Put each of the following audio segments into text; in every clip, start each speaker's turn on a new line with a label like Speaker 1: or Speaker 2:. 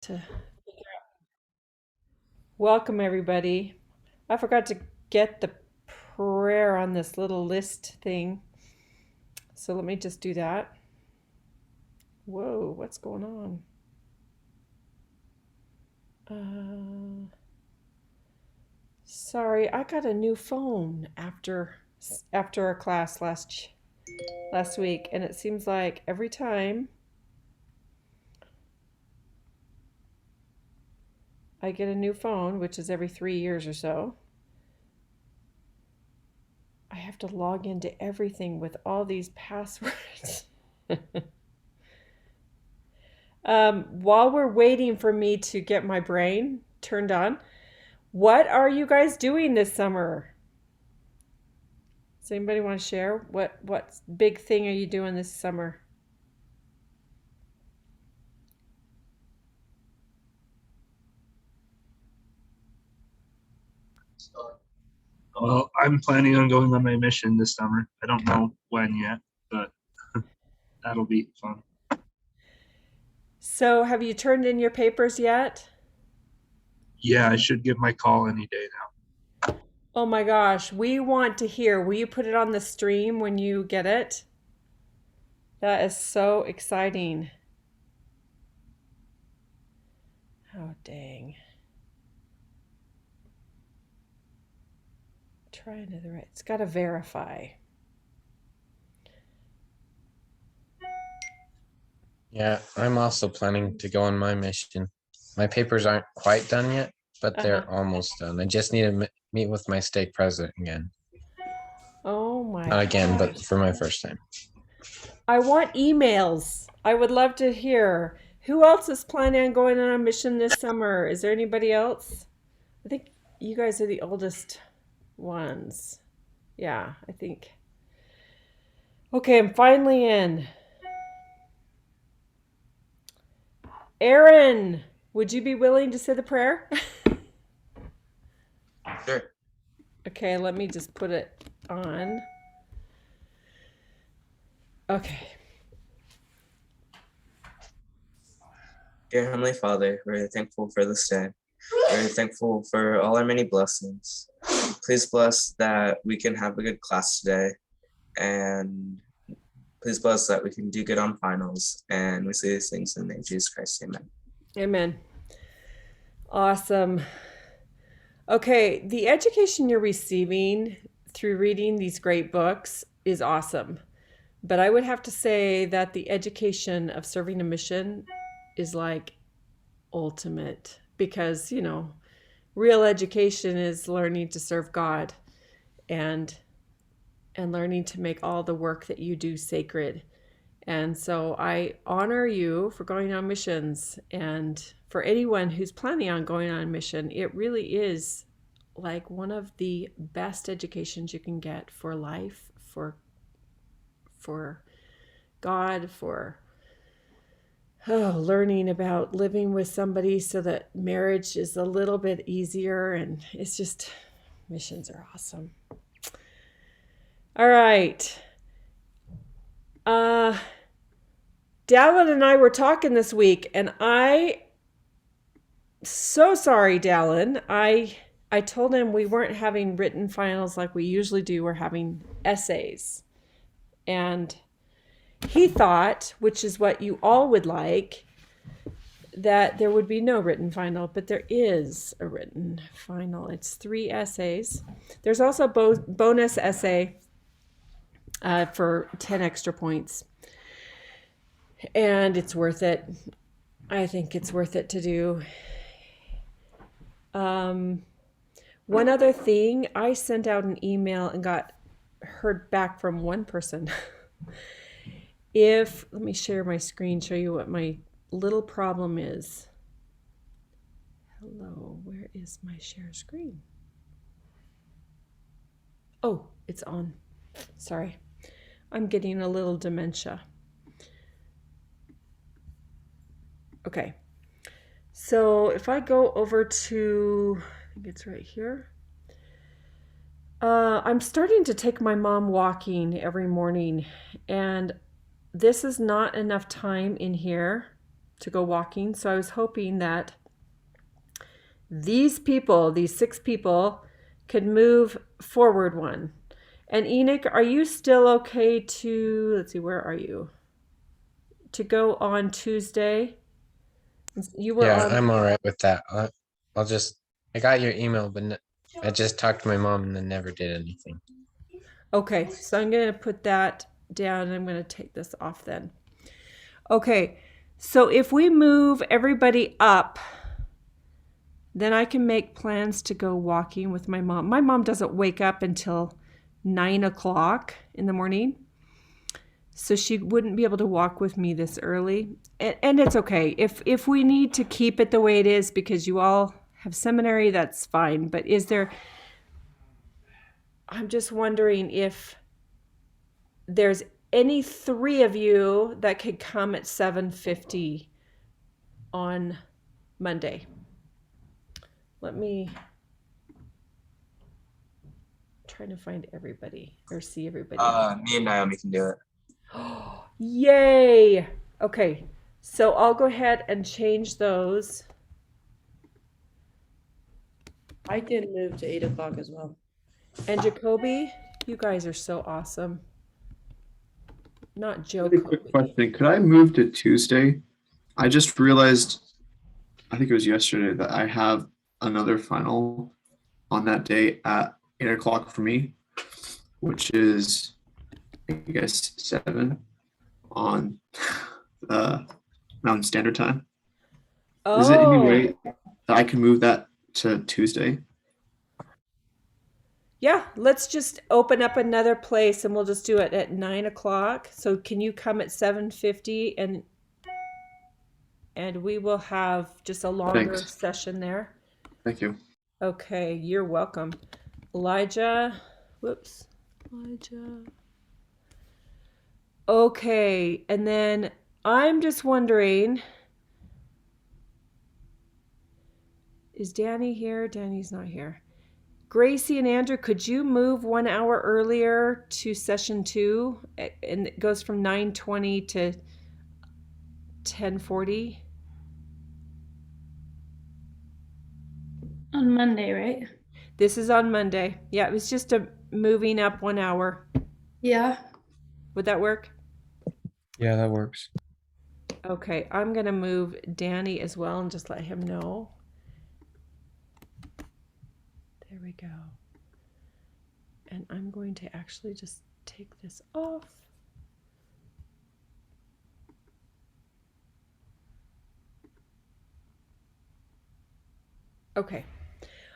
Speaker 1: to welcome everybody. I forgot to get the prayer on this little list thing. So let me just do that. Whoa, what's going on? Sorry, I got a new phone after our class last week, and it seems like every time I get a new phone, which is every 3 years or so, I have to log into everything with all these passwords. While we're waiting for me to get my brain turned on, what are you guys doing this summer? Does anybody want to share? What big thing are you doing this summer?
Speaker 2: Well, I'm planning on going on my mission this summer. I don't know when yet, but that'll be fun.
Speaker 1: So, have you turned in your papers yet?
Speaker 2: Yeah, I should get my call any day
Speaker 1: Oh my gosh, we want to hear. Will you put it on the stream when you get it? That is so exciting. Oh, dang. Try another right. It's got to verify.
Speaker 3: Yeah, I'm also planning to go on my mission. My papers aren't quite done yet, but
Speaker 1: Uh-huh.
Speaker 3: they're almost done. I just need to meet with my stake president again.
Speaker 1: Oh my
Speaker 3: Not again, but
Speaker 1: gosh.
Speaker 3: for my first time.
Speaker 1: I want emails. I would love to hear. Who else is planning on going on a mission this summer? Is there anybody else? I think you guys are the oldest ones. Yeah, I think. Okay, I'm finally in. Aaron, would you be willing to say the prayer?
Speaker 3: Sure.
Speaker 1: Okay, let me just put it on. Okay.
Speaker 4: Dear Heavenly Father, we're thankful for this day. We're thankful for all our many blessings. Please bless that we can have a good class today, and please bless that we can do good on finals. And we say these things in the name of Jesus Christ. Amen.
Speaker 1: Amen. Awesome. Okay, the education you're receiving through reading these great books is awesome. But I would have to say that the education of serving a mission is like ultimate because, real education is learning to serve God and learning to make all the work that you do sacred. And so I honor you for going on missions. And for anyone who's planning on going on a mission, it really is like one of the best educations you can get for life, for God, for learning about living with somebody so that marriage is a little bit easier. And it's just, missions are awesome. All right. Dallin and I were talking this week, and so sorry, Dallin. I told him we weren't having written finals like we usually do. We're having essays. And he thought, which is what you all would like, that there would be no written final, but there is a written final. It's 3 essays. There's also a bonus essay for 10 extra points. And it's worth it. I think it's worth it to do. One other thing, I sent out an email and heard back from one person. Let me share my screen, show you what my little problem is. Hello, where is my share screen? Oh, it's on. Sorry. I'm getting a little dementia. Okay. So if I go over to, I think it's right here. I'm starting to take my mom walking every morning, and this is not enough time in here to go walking. So I was hoping that these people, these 6 people, could move forward one. And Enoch, are you still okay to, let's see, where are you? To go on Tuesday? You were
Speaker 3: Yeah,
Speaker 1: on.
Speaker 3: I'm all right with that. I'll just, I got your email, but I just talked to my mom and then never did anything.
Speaker 1: Okay, so I'm going to put that down and I'm going to take this off then. Okay, so if we move everybody up, then I can make plans to go walking with my mom. My mom doesn't wake up until 9 o'clock in the morning, so she wouldn't be able to walk with me this early. And it's okay. If we need to keep it the way it is because you all have seminary, that's fine. But I'm just wondering if there's any 3 of you that could come at 7:50 on Monday. Let me try to find everybody or see everybody.
Speaker 4: Me and Naomi can do it.
Speaker 1: Yay! Okay, so I'll go ahead and change those.
Speaker 5: I can move to 8 o'clock as well.
Speaker 1: And Jacoby, you guys are so awesome. Not Joe.
Speaker 6: Really quick question. Could I move to Tuesday? I just realized, I think it was yesterday, that I have another final on that day at 8 o'clock for me, which is, I guess, 7 on Mountain Standard Time. Is there any way that I can move that to Tuesday?
Speaker 1: Yeah, let's just open up another place and we'll just do it at 9 o'clock. So can you come at 7:50 and we will have just a longer
Speaker 6: Thanks.
Speaker 1: session there.
Speaker 6: Thank you.
Speaker 1: Okay, you're welcome. Elijah. Okay, and then I'm just wondering, is Danny here? Danny's not here. Gracie and Andrew, could you move 1 hour earlier to session 2? And it goes from 9:20 to 10:40.
Speaker 5: On Monday, right?
Speaker 1: This is on Monday. Yeah, it was just a moving up 1 hour.
Speaker 5: Yeah.
Speaker 1: Would that work?
Speaker 3: Yeah, that works.
Speaker 1: Okay, I'm gonna move Danny as well and just let him know. There we go. And I'm going to actually just take this off. Okay.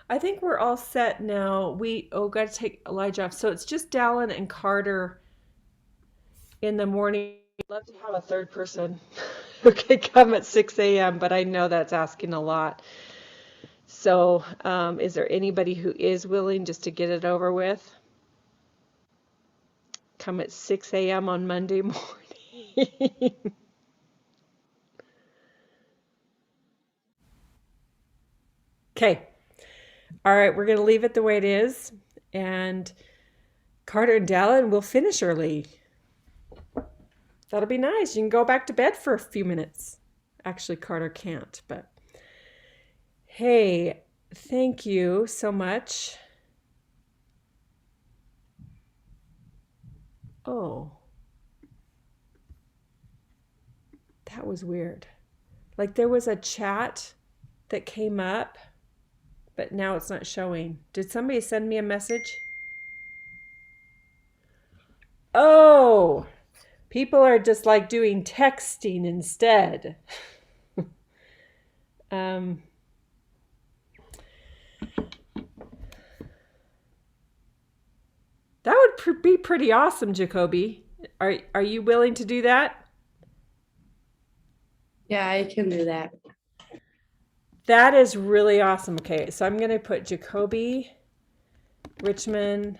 Speaker 1: I think we're all set now. Got to take Elijah off. So it's just Dallin and Carter in the morning. I'd love to have a third person who could come at 6 a.m., but I know that's asking a lot. So is there anybody who is willing just to get it over with? Come at 6 a.m. on Monday morning. Okay. All right, we're going to leave it the way it is. And Carter and Dallin will finish early. That'll be nice. You can go back to bed for a few minutes. Actually, Carter can't, but hey, thank you so much. Oh, that was weird. Like there was a chat that came up, but now it's not showing. Did somebody send me a message? Oh, people are just like doing texting instead. That would be pretty awesome, Jacoby. Are you willing to do that?
Speaker 5: Yeah, I can do that.
Speaker 1: That is really awesome. Okay, so I'm going to put Jacoby, Richmond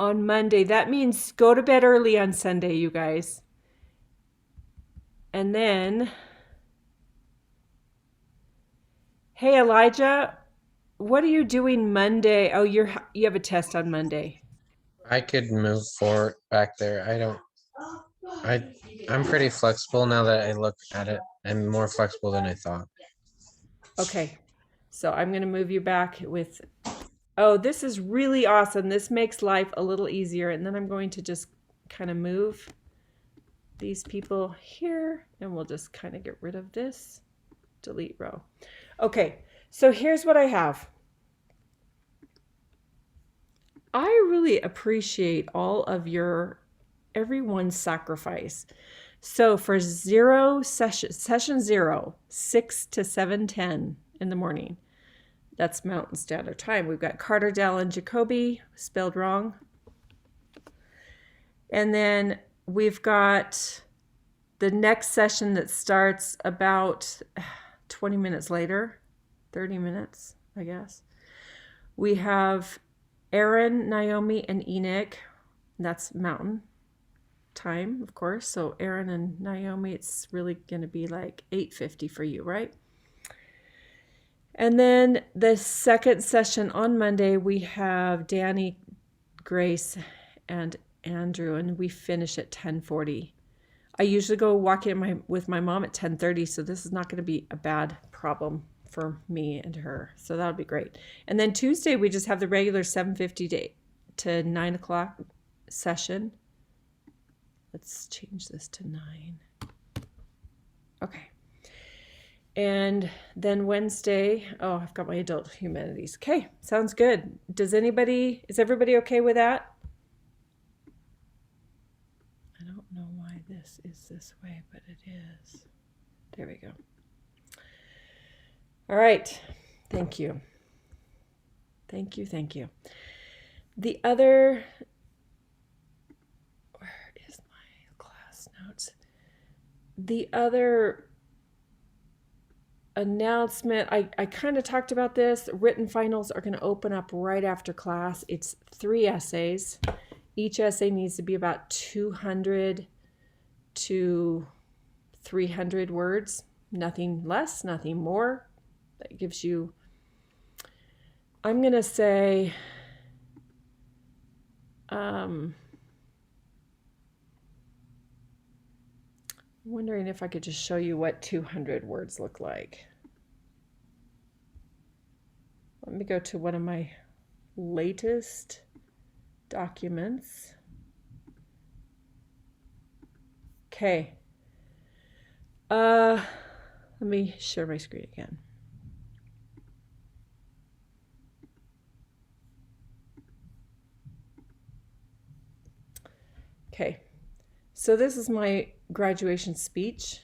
Speaker 1: on Monday. That means go to bed early on Sunday, you guys. And then, hey, Elijah, what are you doing Monday? Oh, you have a test on Monday.
Speaker 3: I could move forward back there. I'm pretty flexible now that I look at it. I'm more flexible than I thought.
Speaker 1: Okay, so I'm going to move you back with, oh, this is really awesome. This makes life a little easier. And then I'm going to just kind of move these people here, and we'll just kind of get rid of this. Delete row. Okay, so here's what I have. I really appreciate all of everyone's sacrifice. So for session 0, 6 to 7:10 in the morning, that's Mountain Standard Time. We've got Carter, Dell, and Jacoby, spelled wrong. And then we've got the next session that starts about 20 minutes later, 30 minutes, I guess. We have Aaron, Naomi, and Enoch. That's Mountain Time, of course. So Aaron and Naomi, it's really going to be like 8:50 for you, right? And then the second session on Monday, we have Danny, Grace, and Andrew, and we finish at 10:40. I usually go walking with my mom at 10:30, so this is not going to be a bad problem for me and her. So that'll be great. And then Tuesday, we just have the regular 7:50 to 9 o'clock session. Let's change this to 9. Okay. And then Wednesday, oh, I've got my adult humanities. Okay, sounds good. Is everybody okay with that? I don't know why this is this way, but it is. There we go. All right, thank you. Thank you, thank you. The other, where is my class notes? The other announcement, I kind of talked about this. Written finals are going to open up right after class. It's 3 essays. Each essay needs to be about 200 to 300 words. Nothing less, nothing more. That gives you, I'm going to say, wondering if I could just show you what 200 words look like. Let me go to one of my latest documents. Okay. Let me share my screen again. Okay. So this is my graduation speech.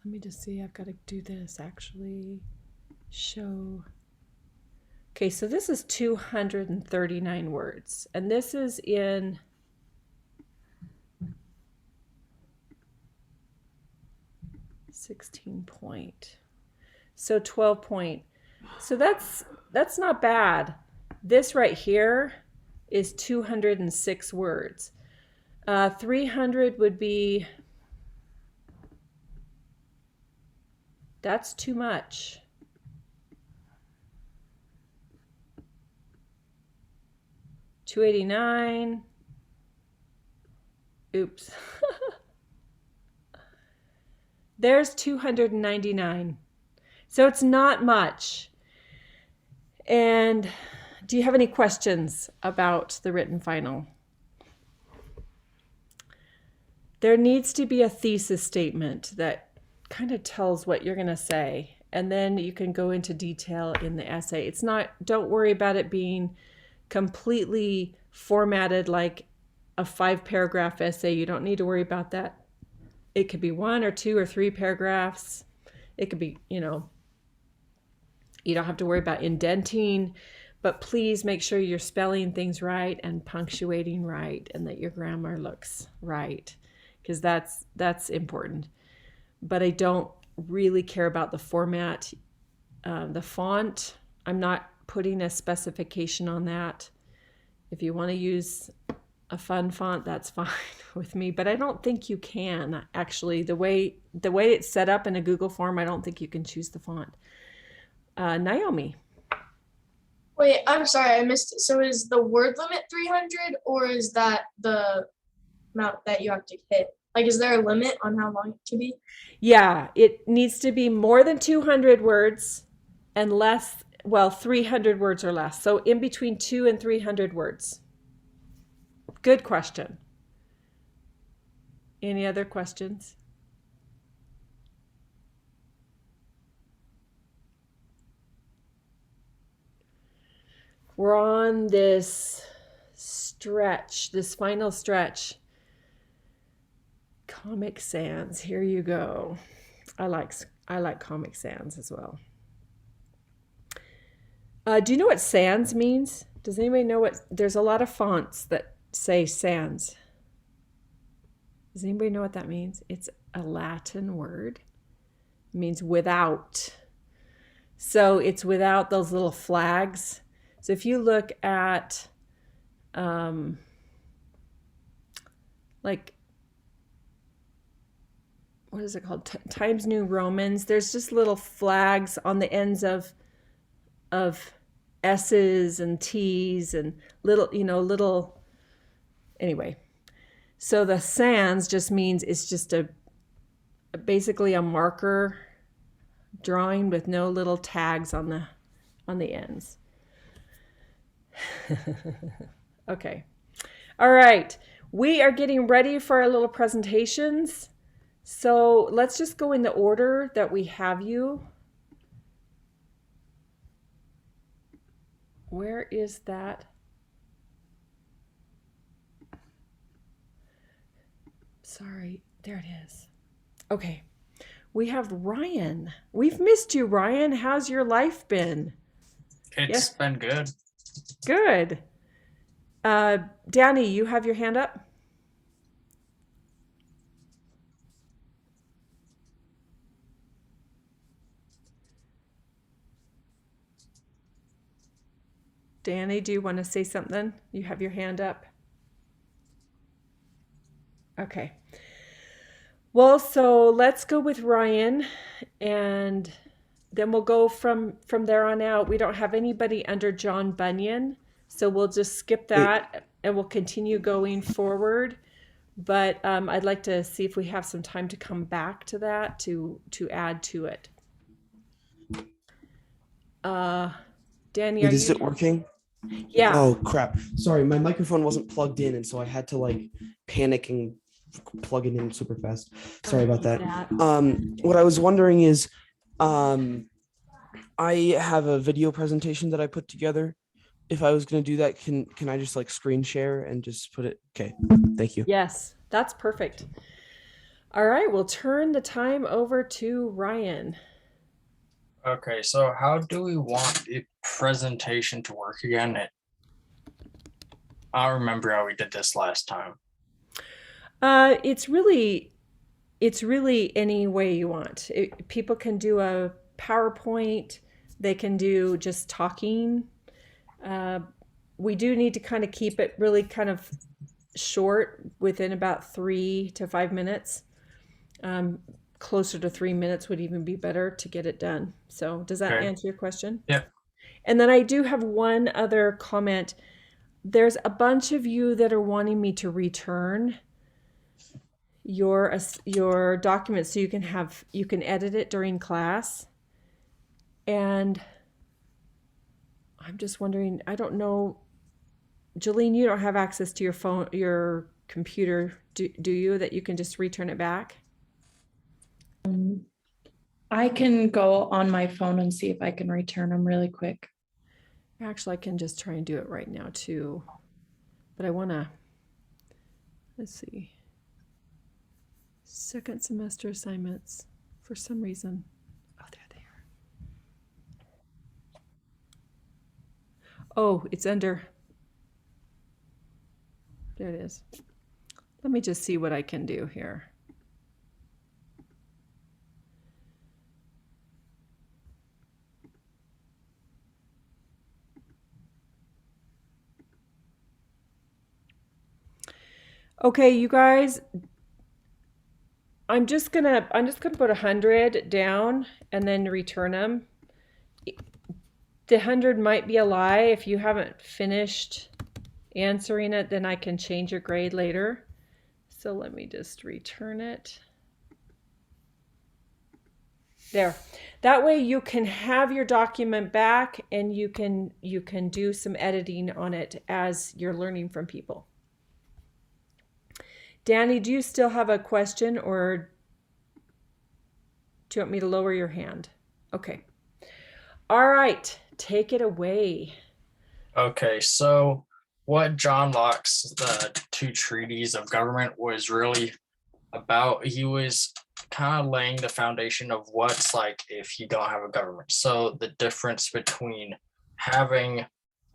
Speaker 1: Let me just see, I've got to do this actually. Show. Okay, so this is 239 words, and this is in .16 point. So 12 point. So that's not bad. This right here is 206 words. 300 would be, that's too much. $289. Oops. There's 299. So it's not much. And do you have any questions about the written final? There needs to be a thesis statement that kind of tells what you're going to say. And then you can go into detail in the essay. It's not, don't worry about it being completely formatted like a 5-paragraph essay. You don't need to worry about that. It could be 1 or 2 or 3 paragraphs. It could be, you don't have to worry about indenting, but please make sure you're spelling things right and punctuating right and that your grammar looks right, because that's important. But I don't really care about the format. The font, I'm not putting a specification on that. If you want to use a fun font, that's fine with me, but I don't think you can actually. The way it's set up in a Google form, I don't think you can choose the font. Naomi.
Speaker 7: Wait, I'm sorry, I missed it. So is the word limit 300 or is that the amount that you have to hit? Like, is there a limit on how long it can be?
Speaker 1: Yeah, it needs to be more than 200 words and less, well, 300 words or less. So in between 2 and 300 words. Good question. Any other questions? We're on this stretch, this final stretch. Comic Sans, here you go. I like Comic Sans as well. Do you know what sans means? Does anybody know what? There's a lot of fonts that say sans. Does anybody know what that means? It's a Latin word. It means without. So it's without those little flags. So if you look at like, what is it called? Times New Romans. There's just little flags on the ends of S's and T's and little. Anyway, so the sans just means it's just basically a marker drawing with no little tags on the ends. Okay. All right. We are getting ready for our little presentations. So let's just go in the order that we have you. Where is that? Sorry, there it is. Okay. We have Ryan. We've missed you, Ryan. How's your life been?
Speaker 8: It's been good.
Speaker 1: Good. Danny, you have your hand up? Danny, do you want to say something? You have your hand up. Okay. Well, so let's go with Ryan, and then we'll go from there on out. We don't have anybody under John Bunyan, so we'll just skip that and we'll continue going forward. But I'd like to see if we have some time to come back to that to add to it. Danny,
Speaker 9: Wait, is it working?
Speaker 1: Yeah.
Speaker 9: Oh crap! Sorry, my microphone wasn't plugged in, and so I had to like panic and plug it in super fast. Sorry about that. What I was wondering is, I have a video presentation that I put together. If I was going to do that, can I just like screen share and just put it? Okay, thank you.
Speaker 1: Yes, that's perfect. All right, we'll turn the time over to Ryan.
Speaker 8: Okay, so how do we want the presentation to work again? I don't remember how we did this last time.
Speaker 1: It's really any way you want. People can do a PowerPoint. They can do just talking. We do need to kind of keep it really kind of short, within about 3 to 5 minutes. Closer to 3 minutes would even be better to get it done. So does that answer your question?
Speaker 8: Yeah.
Speaker 1: And then I do have one other comment. There's a bunch of you that are wanting me to return your documents so you can edit it during class. And I'm just wondering, I don't know, Jolene, you don't have access to your phone, your computer, do you, that you can just return it back?
Speaker 5: I can go on my phone and see if I can return them really quick.
Speaker 1: Actually, I can just try and do it right now too. But I want to, let's see. Second semester assignments, for some reason. Oh, there they are. Oh, it's under. There it is. Let me just see what I can do here. Okay, you guys, I'm just gonna put 100 down and then return them. The 100 might be a lie. If you haven't finished answering it, then I can change your grade later. So let me just return it. There. That way you can have your document back and you can do some editing on it as you're learning from people. Danny, do you still have a question, or do you want me to lower your hand? Okay. All right, take it away.
Speaker 8: Okay, so what John Locke's The Two Treaties of Government was really about, he was kind of laying the foundation of what's like if you don't have a government. So the difference between having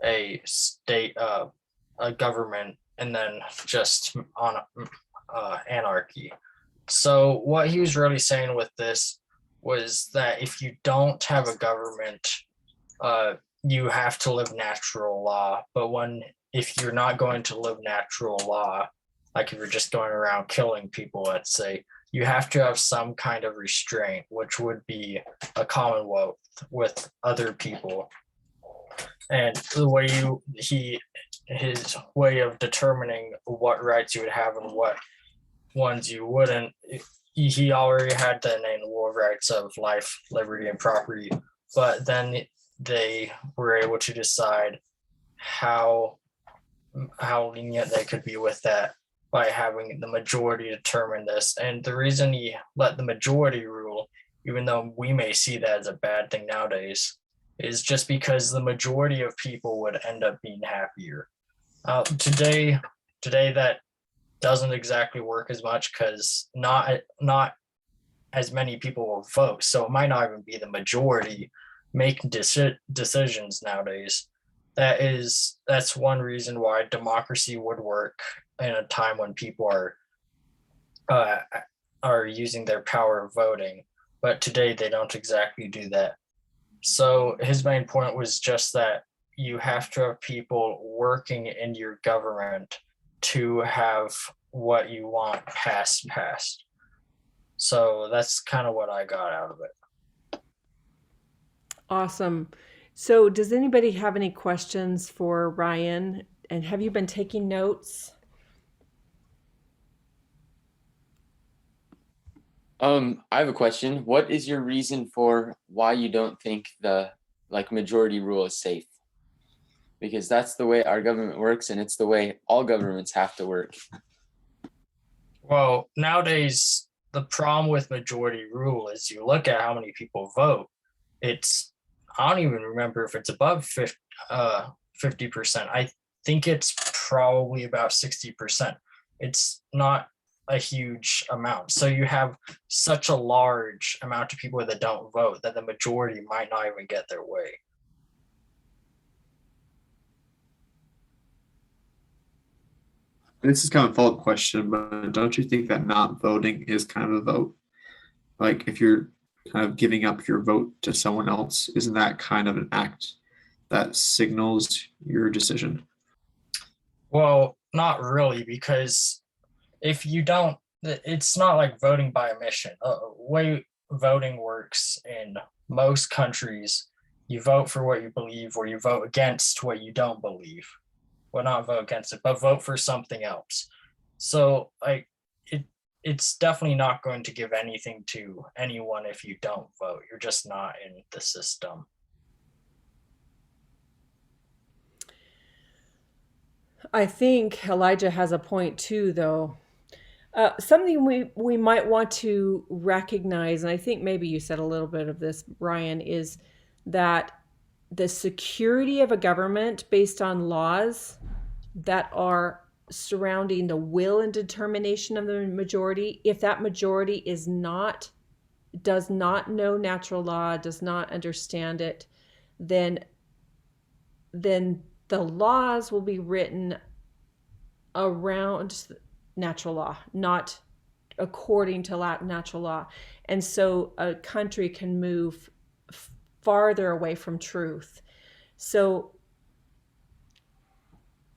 Speaker 8: a state, a government, and then just on anarchy. So what he was really saying with this was that if you don't have a government, you have to live natural law. But if you're not going to live natural law, like if you're just going around killing people, let's say, you have to have some kind of restraint, which would be a commonwealth with other people. And the way his way of determining what rights you would have and what ones you wouldn't, he already had the inalienable rights of life, liberty, and property, but then they were able to decide how lenient they could be with that by having the majority determine this. And the reason he let the majority rule, even though we may see that as a bad thing nowadays, is just because the majority of people would end up being happier. Today that doesn't exactly work as much because not as many people will vote. So it might not even be the majority making decisions nowadays. That's one reason why democracy would work in a time when people are using their power of voting, but today they don't exactly do that. So his main point was just that you have to have people working in your government to have what you want passed. So that's kind of what I got out of it.
Speaker 1: Awesome. So does anybody have any questions for Ryan? And have you been taking notes?
Speaker 10: I have a question. What is your reason for why you don't think the majority rule is safe? Because that's the way our government works, and it's the way all governments have to work.
Speaker 8: Well, nowadays the problem with majority rule is you look at how many people vote. I don't even remember if it's above 50%. I think it's probably about 60%. It's not a huge amount. So you have such a large amount of people that don't vote that the majority might not even get their way.
Speaker 6: This is kind of a follow-up question, but don't you think that not voting is kind of a vote? Like if you're kind of giving up your vote to someone else, isn't that kind of an act that signals your decision?
Speaker 8: Well, not really, because if you don't, it's not like voting by omission. Way voting works in most countries, you vote for what you believe or you vote against what you don't believe. Well, not vote against it, but vote for something else. So it's definitely not going to give anything to anyone if you don't vote. You're just not in the system.
Speaker 1: I think Elijah has a point too, though. Something we might want to recognize, and I think maybe you said a little bit of this, Brian, is that the security of a government based on laws that are surrounding the will and determination of the majority, if that majority does not know natural law, does not understand it, then the laws will be written around natural law, not according to natural law. And so a country can move farther away from truth. So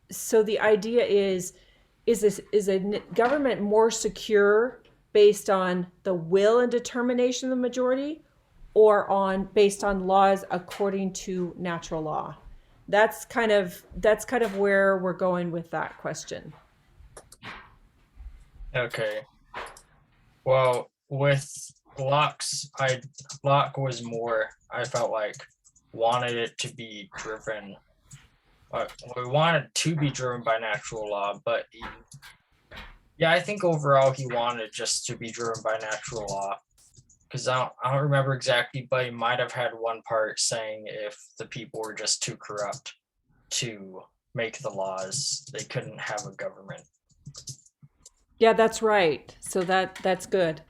Speaker 1: the idea is a government more secure based on the will and determination of the majority, or on based on laws according to natural law? That's kind of where we're going with that question.
Speaker 8: Okay. Well, with Locke was more, I felt like, wanted it to be driven. We wanted to be driven by natural law, but yeah, I think overall he wanted just to be driven by natural law. Because I don't remember exactly, but he might have had one part saying if the people were just too corrupt to make the laws, they couldn't have a government.
Speaker 1: Yeah, that's right. So that's good.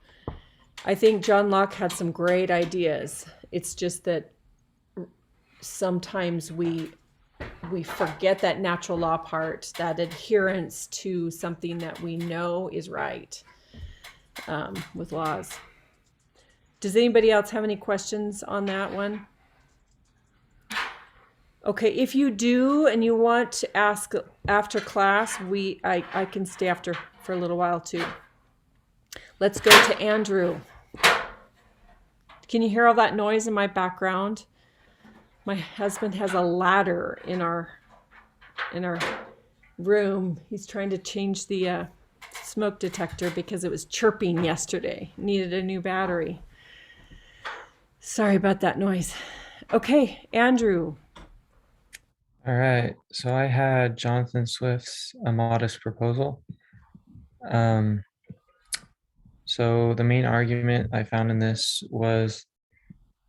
Speaker 1: I think John Locke had some great ideas. It's just that sometimes we forget that natural law part, that adherence to something that we know is right with laws. Does anybody else have any questions on that one? Okay, if you do and you want to ask after class, I can stay after for a little while too. Let's go to Andrew. Can you hear all that noise in my background? My husband has a ladder in our room. He's trying to change the smoke detector because it was chirping yesterday. Needed a new battery. Sorry about that noise. Okay, Andrew.
Speaker 11: All right. So I had Jonathan Swift's A Modest Proposal. So the main argument I found in this was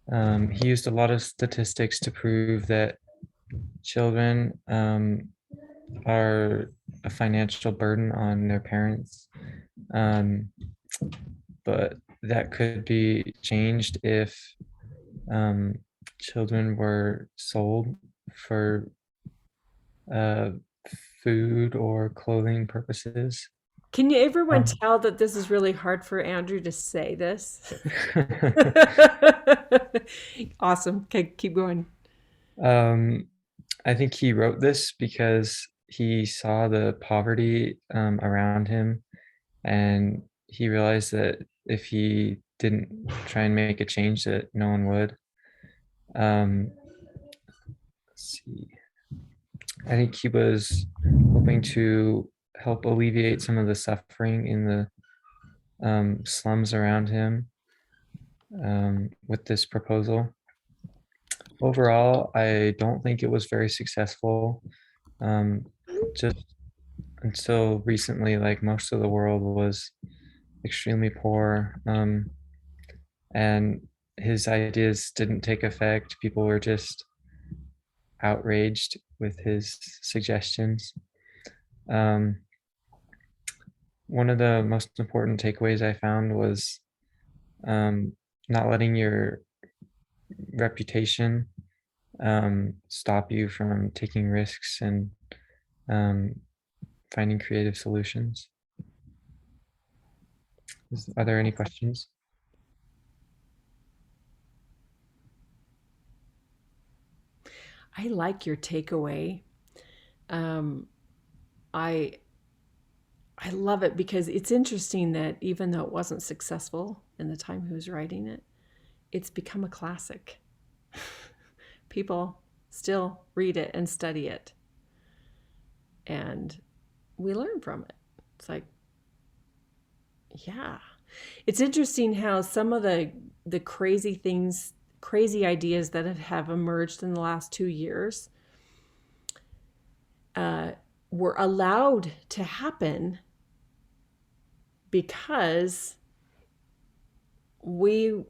Speaker 11: he used a lot of statistics to prove that children are a financial burden on their parents. But that could be changed if children were sold for food or clothing purposes.
Speaker 1: Can you everyone tell that this is really hard for Andrew to say this? Awesome. Okay, keep going.
Speaker 11: I think he wrote this because he saw the poverty around him, and he realized that if he didn't try and make a change, that no one would. Let's see. I think he was hoping to help alleviate some of the suffering in the slums around him with this proposal. Overall, I don't think it was very successful. Just until recently, like most of the world was extremely poor, and his ideas didn't take effect. People were just outraged with his suggestions. One of the most important takeaways I found was not letting your reputation stop you from taking risks and finding creative solutions. Are there any questions?
Speaker 1: I like your takeaway. I love it because it's interesting that even though it wasn't successful in the time he was writing it, it's become a classic. People still read it and study it. And we learn from it. It's like, yeah. It's interesting how some of the crazy things, crazy ideas that have emerged in the last 2 years were allowed to happen because we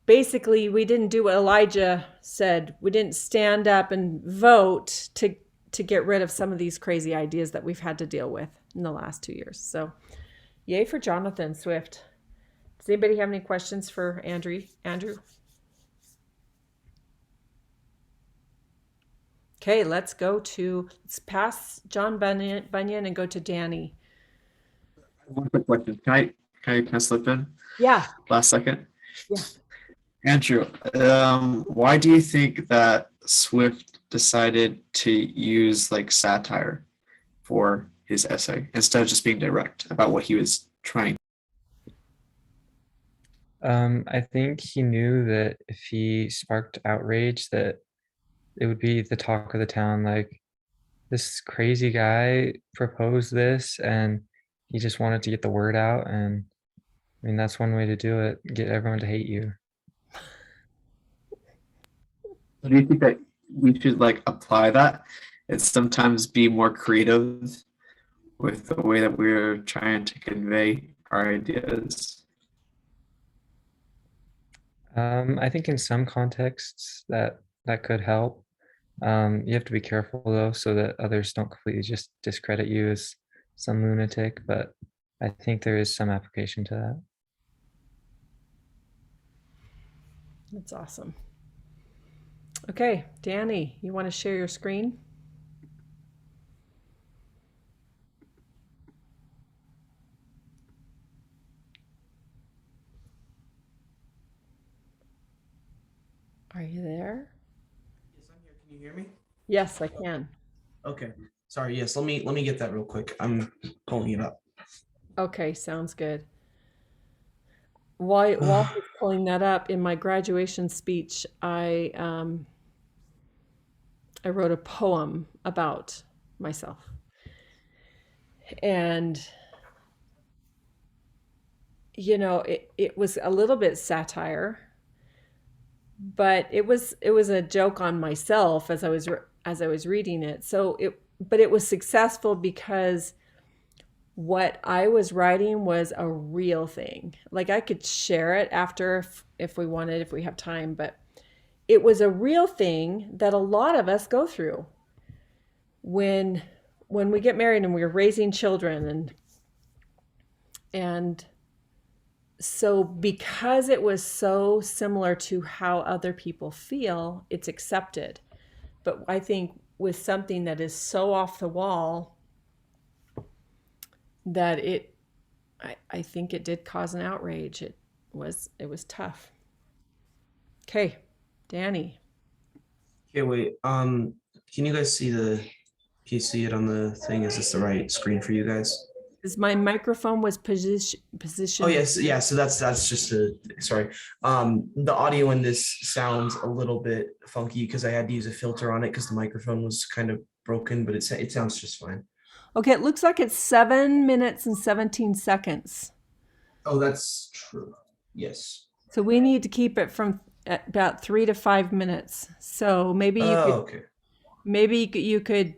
Speaker 1: didn't do what Elijah said. We didn't stand up and vote to get rid of some of these crazy ideas that we've had to deal with in the last 2 years. So yay for Jonathan Swift. Does anybody have any questions for Andrew? Okay, let's pass John Bunyan and go to Danny.
Speaker 6: One quick question. Can I slip in?
Speaker 1: Yeah.
Speaker 6: Last second.
Speaker 1: Yeah.
Speaker 6: Andrew, why do you think that Swift decided to use like satire for his essay instead of just being direct about what he was trying?
Speaker 11: I think he knew that if he sparked outrage, that it would be the talk of the town. Like, this crazy guy proposed this, and he just wanted to get the word out. And I mean, that's one way to do it: get everyone to hate you.
Speaker 6: Do you think that we should like apply that and sometimes be more creative with the way that we're trying to convey our ideas?
Speaker 11: I think in some contexts that could help. You have to be careful though, so that others don't completely just discredit you as some lunatic. But I think there is some application to that.
Speaker 1: That's awesome. Okay, Danny, you want to share your screen? Are you there?
Speaker 9: Yes, I'm here. Can you hear me?
Speaker 1: Yes, I can.
Speaker 9: Okay. Sorry. Yes. Let me get that real quick. I'm pulling it up.
Speaker 1: Okay, sounds good. While he's pulling that up, in my graduation speech, I wrote a poem about myself. And it was a little bit satire, but it was a joke on myself as I was reading it. But it was successful because what I was writing was a real thing. Like, I could share it after if we wanted, if we have time, but it was a real thing that a lot of us go through when we get married and we're raising children. And so because it was so similar to how other people feel, it's accepted. But I think with something that is so off the wall that I think it did cause an outrage. It was tough. Okay, Danny.
Speaker 9: Okay. Wait. Can you guys see the? Can you see it on the thing? Is this the right screen for you guys?
Speaker 1: Is my microphone was positioned?
Speaker 9: Oh yes, yeah. So that's just a sorry. The audio in this sounds a little bit funky because I had to use a filter on it because the microphone was kind of broken, but it sounds just fine.
Speaker 1: Okay, it looks like it's 7 minutes and 17 seconds.
Speaker 9: Oh, that's true. Yes.
Speaker 1: So we need to keep it from at about 3 to 5 minutes. So maybe you could,
Speaker 9: okay.
Speaker 1: maybe you could,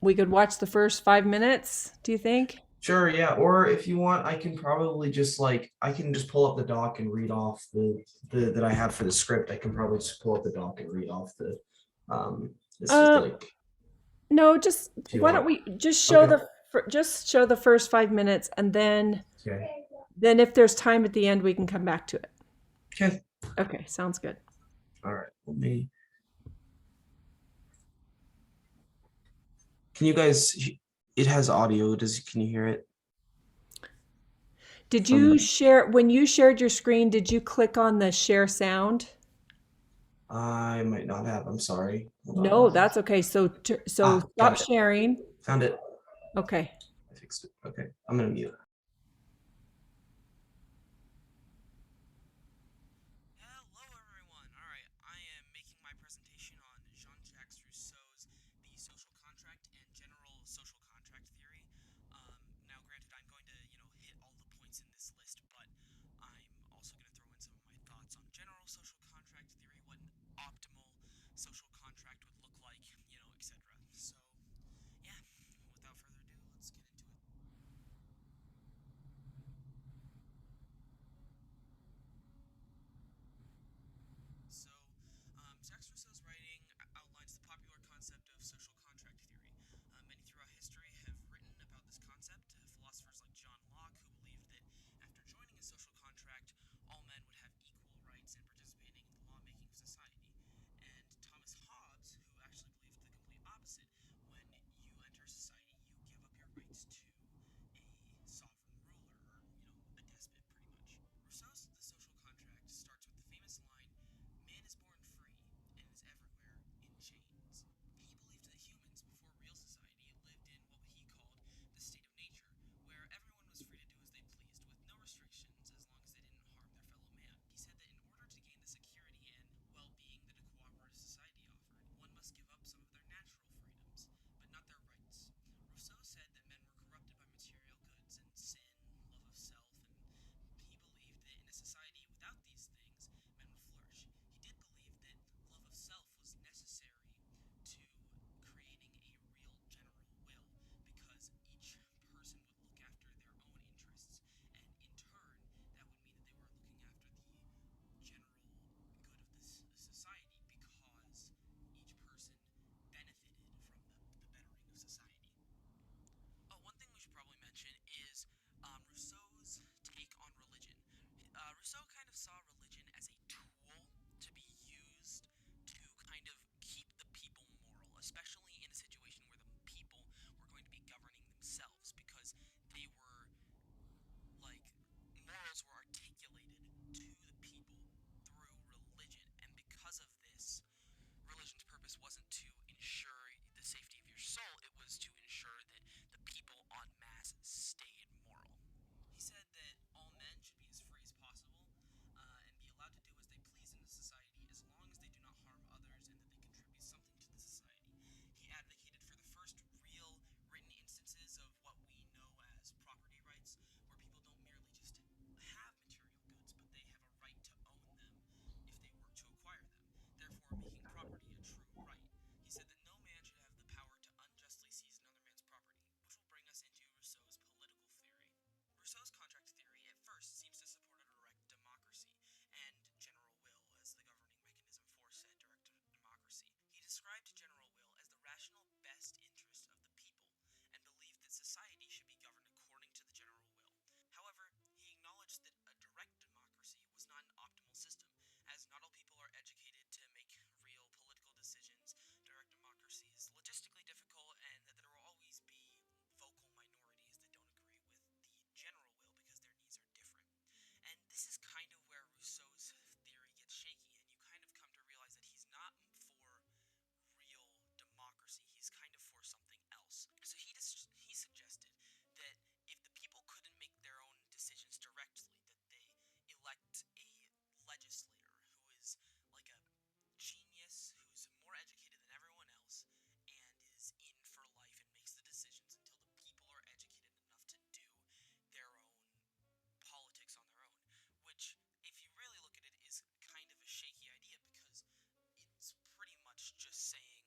Speaker 1: we could watch the first 5 minutes. Do you think?
Speaker 9: Sure, yeah. Or if you want, I can probably just I can just pull up the doc and read off the that I have for the script. I can probably just pull up the doc and read off the this is like
Speaker 1: No, just
Speaker 9: if you
Speaker 1: why
Speaker 9: want.
Speaker 1: don't we just show
Speaker 9: Okay.
Speaker 1: just show the first 5 minutes, and
Speaker 9: Okay.
Speaker 1: then if there's time at the end, we can come back to it.
Speaker 9: Okay.
Speaker 1: Okay, sounds good.
Speaker 9: All right. Let me. Can you guys? It has audio. Can you hear it?
Speaker 1: Did you share, when you shared your screen, did you click on the share sound?
Speaker 9: I might not have. I'm sorry. Hold on.
Speaker 1: No, that's okay. So
Speaker 9: got
Speaker 1: stop
Speaker 9: it.
Speaker 1: sharing.
Speaker 9: Found it.
Speaker 1: Okay.
Speaker 9: I fixed it. Okay. I'm gonna mute.
Speaker 12: Hello, everyone. All right, I am making my presentation on Jean-Jacques Rousseau's The Social Contract and General Social Contract Theory. Now, granted, I'm going to, hit all the points in this list, but I'm also going to throw in some of my thoughts on general social contract theory, what an optimal social contract would look like, etc. So, yeah, without further ado, let's get into it. first seems to support a direct democracy and general will as the governing mechanism for said direct democracy. He described general will as the rational best interest of the people and believed that society should be governed according to the general will. However, he acknowledged that a direct democracy was not an optimal system, as not all people are educated to make real political decisions. Direct democracy is logistically difficult, and that there will always be vocal minorities that don't agree with the general will because their needs are different. And this is kind of where Rousseau's theory gets shaky, and you kind of come to realize that he's not for real democracy. He's kind of for something else. So he suggested that if the people couldn't make their own decisions directly, that they elect a legislator who is like a genius, who's more educated than everyone else, and is in for life and makes the decisions until the people are educated enough to do their own politics on their own. Which, if you really look at it, is kind of a shaky idea because it's pretty much just saying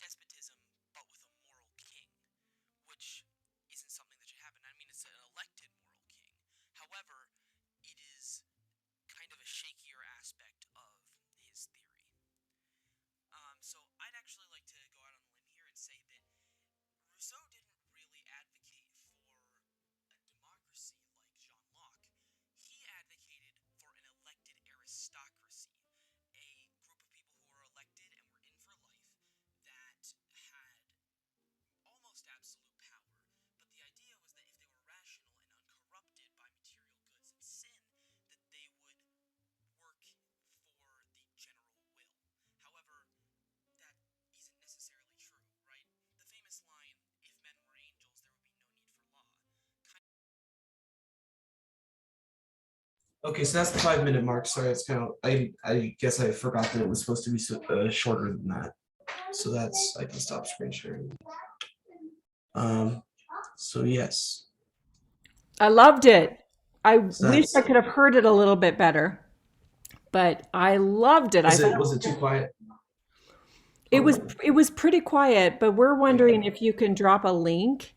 Speaker 12: despotism but with a moral king, which isn't something that should happen. I mean, it's an elected moral king. However, it is kind of a shakier aspect of his theory. So I'd actually like to go out on a limb here and say that Rousseau didn't really advocate for a democracy like Jean Locke. He advocated for an elected aristocracy, a group of people who were elected and were in for life that had almost absolute power. But the idea was that if they were rational and uncorrupted by material goods and sin, that they would work for the general will. However, that isn't necessarily true, right? The famous line, if men were angels, there would be no need for law.
Speaker 9: Okay, so that's the 5 minute mark. Sorry, it's kind of, I guess I forgot that it was supposed to be shorter than that. So that's, I can stop screen sharing. So yes.
Speaker 1: I loved it. I
Speaker 9: So
Speaker 1: wish I
Speaker 9: that's-
Speaker 1: could have heard it a little bit better, but I loved it.
Speaker 9: Was it too quiet?
Speaker 1: It was pretty quiet, but we're wondering if you can drop a link.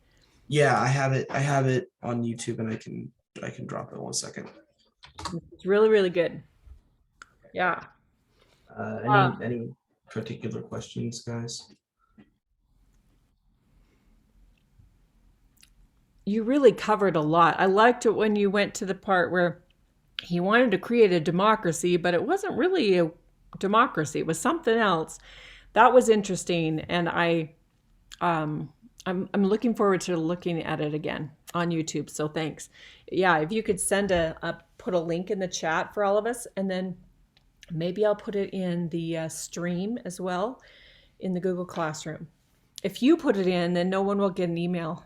Speaker 9: Yeah, I have it on YouTube, and I can drop it 1 second.
Speaker 1: It's really, really good. Yeah.
Speaker 9: Any particular questions, guys?
Speaker 1: You really covered a lot. I liked it when you went to the part where he wanted to create a democracy, but it wasn't really a democracy. It was something else. That was interesting, and I'm looking forward to looking at it again on YouTube. So thanks. Yeah, if you could put a link in the chat for all of us, and then maybe I'll put it in the stream as well in the Google Classroom. If you put it in, then no one will get an email.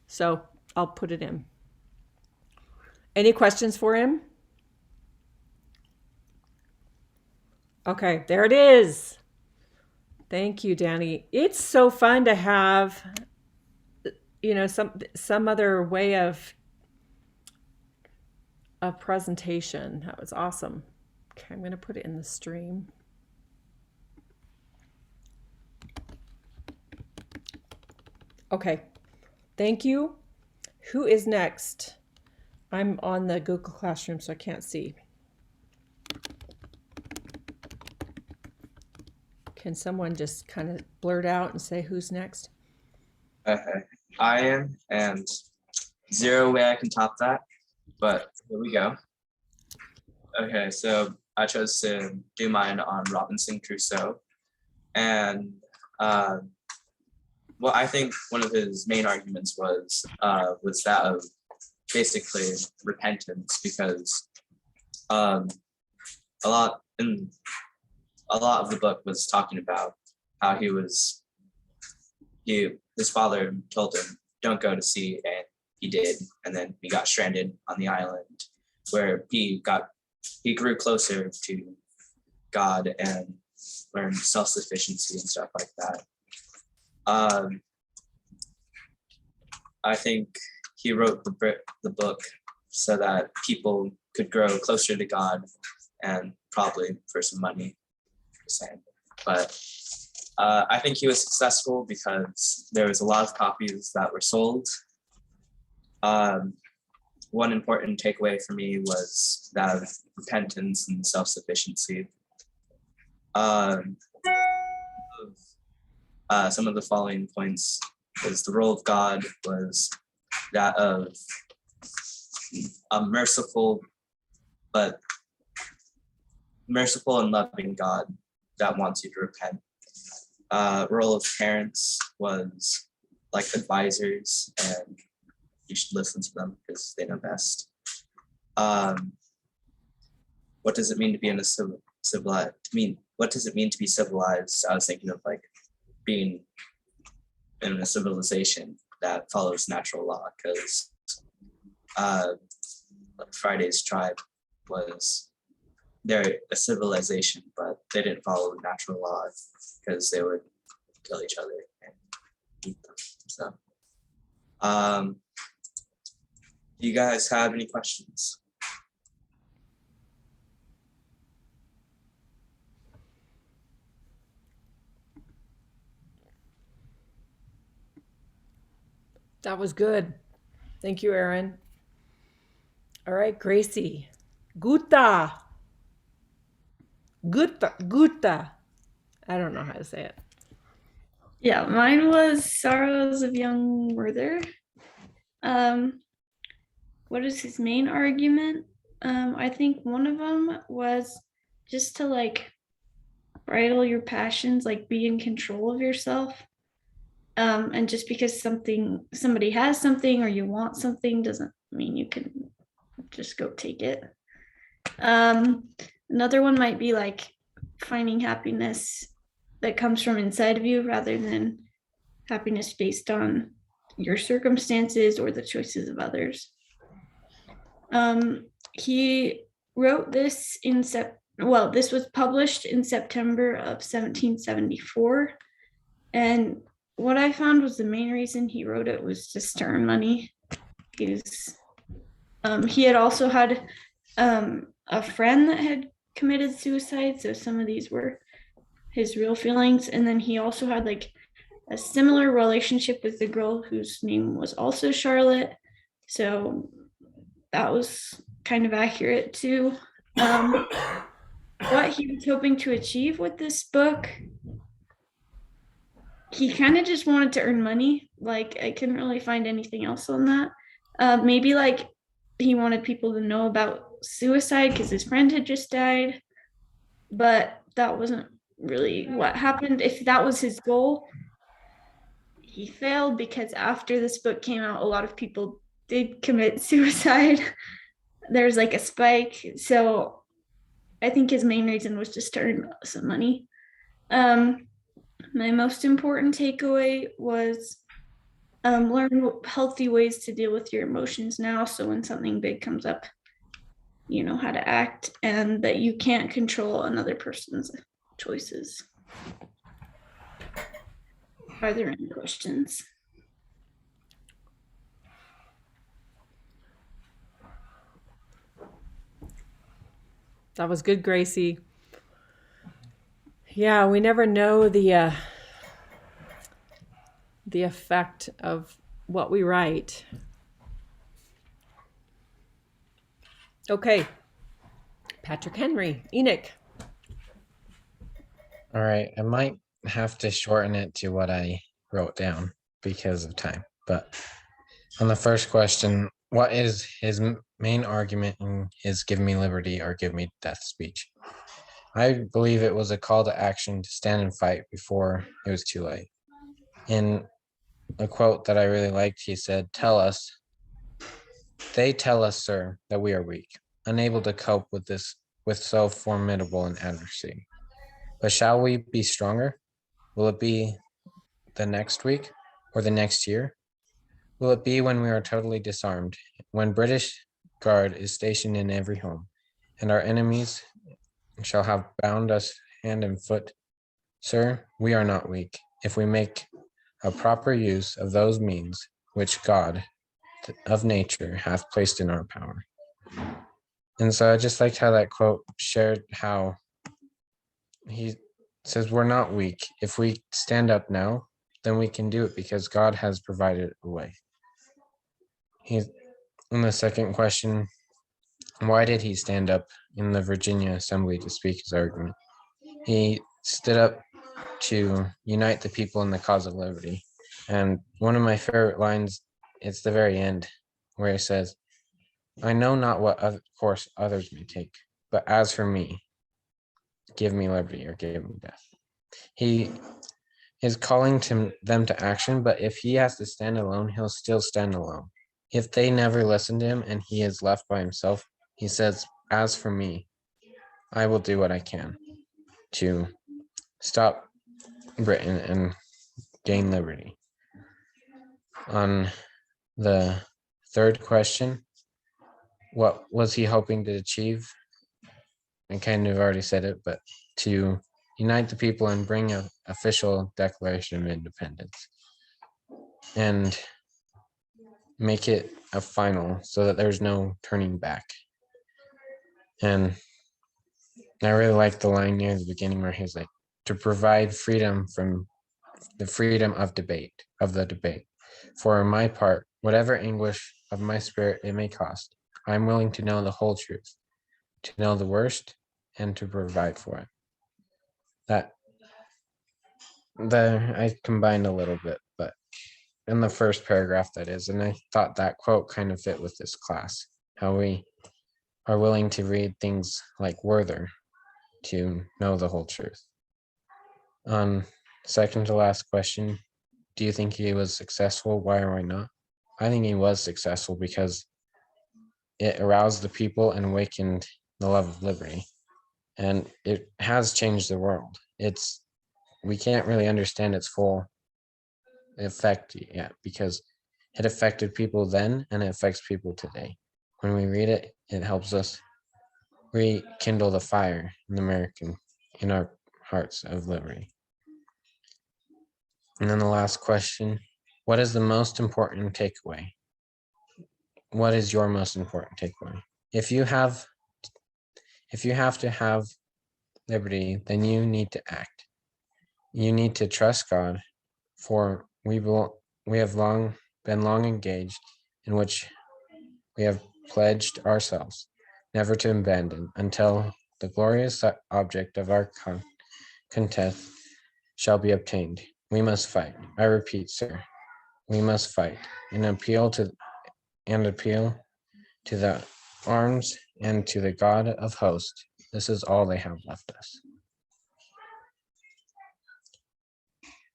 Speaker 1: So I'll put it in. Any questions for him? Okay, there it is. Thank you, Danny. It's so fun to have, some other way of presentation. That was awesome. Okay, I'm going to put it in the stream. Okay, thank you. Who is next? I'm on the Google Classroom, so I can't see. Can someone just kind of blurt out and say who's next?
Speaker 4: Okay, I am, and zero way I can top that, but here we go. Okay, so I chose to do mine on Robinson Crusoe, and well, I think one of his main arguments was that of basically repentance, because a lot of the book was talking about how his father told him, don't go to sea, and he did, and then he got stranded on the island, where he grew closer to God and learned self-sufficiency and stuff like that. I think he wrote the book so that people could grow closer to God, and probably for some money, but I think he was successful because there was a lot of copies that were sold. one important takeaway for me was that of repentance and self-sufficiency. Some of the following points is the role of God was that of a merciful and loving God that wants you to repent. Role of parents was like advisors, and you should listen to them because they know best. What does it mean to be in a civilized? What does it mean to be civilized? I was thinking of like being in a civilization that follows natural law, because Friday's tribe they're a civilization, but they didn't follow natural law because they would kill each other and eat them. So, do you guys have any questions?
Speaker 1: That was good. Thank you, Aaron. All right, Gracie. Guta. Guta. Guta. I don't know how to say it.
Speaker 5: Yeah, mine was Sorrows of Young Werther. What is his main argument? I think one of them was just to like bridle your passions, like be in control of yourself. And just because somebody has something or you want something doesn't mean you can just go take it. Another one might be like finding happiness that comes from inside of you rather than happiness based on your circumstances or the choices of others. He wrote this this was published in September of 1774. And what I found was the main reason he wrote it was just to earn money. He had also had a friend that had committed suicide, so some of these were his real feelings. And then he also had like a similar relationship with the girl whose name was also Charlotte, so that was kind of accurate too. What he was hoping to achieve with this book, he kind of just wanted to earn money. Like, I couldn't really find anything else on that. Maybe like he wanted people to know about suicide because his friend had just died, but that wasn't really what happened. If that was his goal, he failed, because after this book came out, a lot of people did commit suicide. There's like a spike. So I think his main reason was just to earn some money. My most important takeaway was learn healthy ways to deal with your emotions now. So when something big comes up, you know how to act, and that you can't control another person's choices. Are there any questions?
Speaker 1: That was good, Gracie. Yeah, we never know the effect of what we write. Okay. Patrick Henry, Enoch.
Speaker 3: All right, I might have to shorten it to what I wrote down because of time. But on the first question, what is his main argument in his "Give Me Liberty" or "Give Me Death" speech? I believe it was a call to action to stand and fight before it was too late. In a quote that I really liked, he said, "They tell us, sir, that we are weak, unable to cope with so formidable an adversary. But shall we be stronger? Will it be the next week or the next year? Will it be when we are totally disarmed, when British guard is stationed in every home, and our enemies shall have bound us hand and foot? Sir, we are not weak, if we make a proper use of those means which God of nature hath placed in our power." And so I just liked how that quote shared how he says we're not weak. If we stand up now, then we can do it because God has provided a way. And the second question, why did he stand up in the Virginia Assembly to speak his argument? He stood up to unite the people in the cause of liberty. And one of my favorite lines, it's the very end, where he says, I know not what course others may take, but as for me, give me liberty or give me death. He is calling them to action, but if he has to stand alone, he'll still stand alone. If they never listen to him and he is left by himself, he says, as for me, I will do what I can to stop Britain and gain liberty. On the third question, what was he hoping to achieve? I kind of already said it, but to unite the people and bring an official Declaration of Independence and make it a final so that there's no turning back. And I really like the line near the beginning where he's like, to provide freedom from the freedom of the debate. For my part, whatever anguish of my spirit it may cost, I'm willing to know the whole truth, to know the worst, and to provide for it. I combined a little bit, but in the first paragraph that is, and I thought that quote kind of fit with this class, how we are willing to read things like Werther to know the whole truth. Second to last question, do you think he was successful? Why or why not? I think he was successful because it aroused the people and awakened the love of liberty. And it has changed the world. We can't really understand its full effect yet because it affected people then and it affects people today. When we read it, it helps us rekindle the fire in our hearts of liberty. And then the last question, what is the most important takeaway? What is your most important takeaway? If you have to have liberty, then you need to act. You need to trust God, for we have been long engaged in which we have pledged ourselves never to abandon until the glorious object of our content shall be obtained. We must fight. I repeat, sir, we must fight and appeal to the arms and to the God of hosts. This is all they have left us.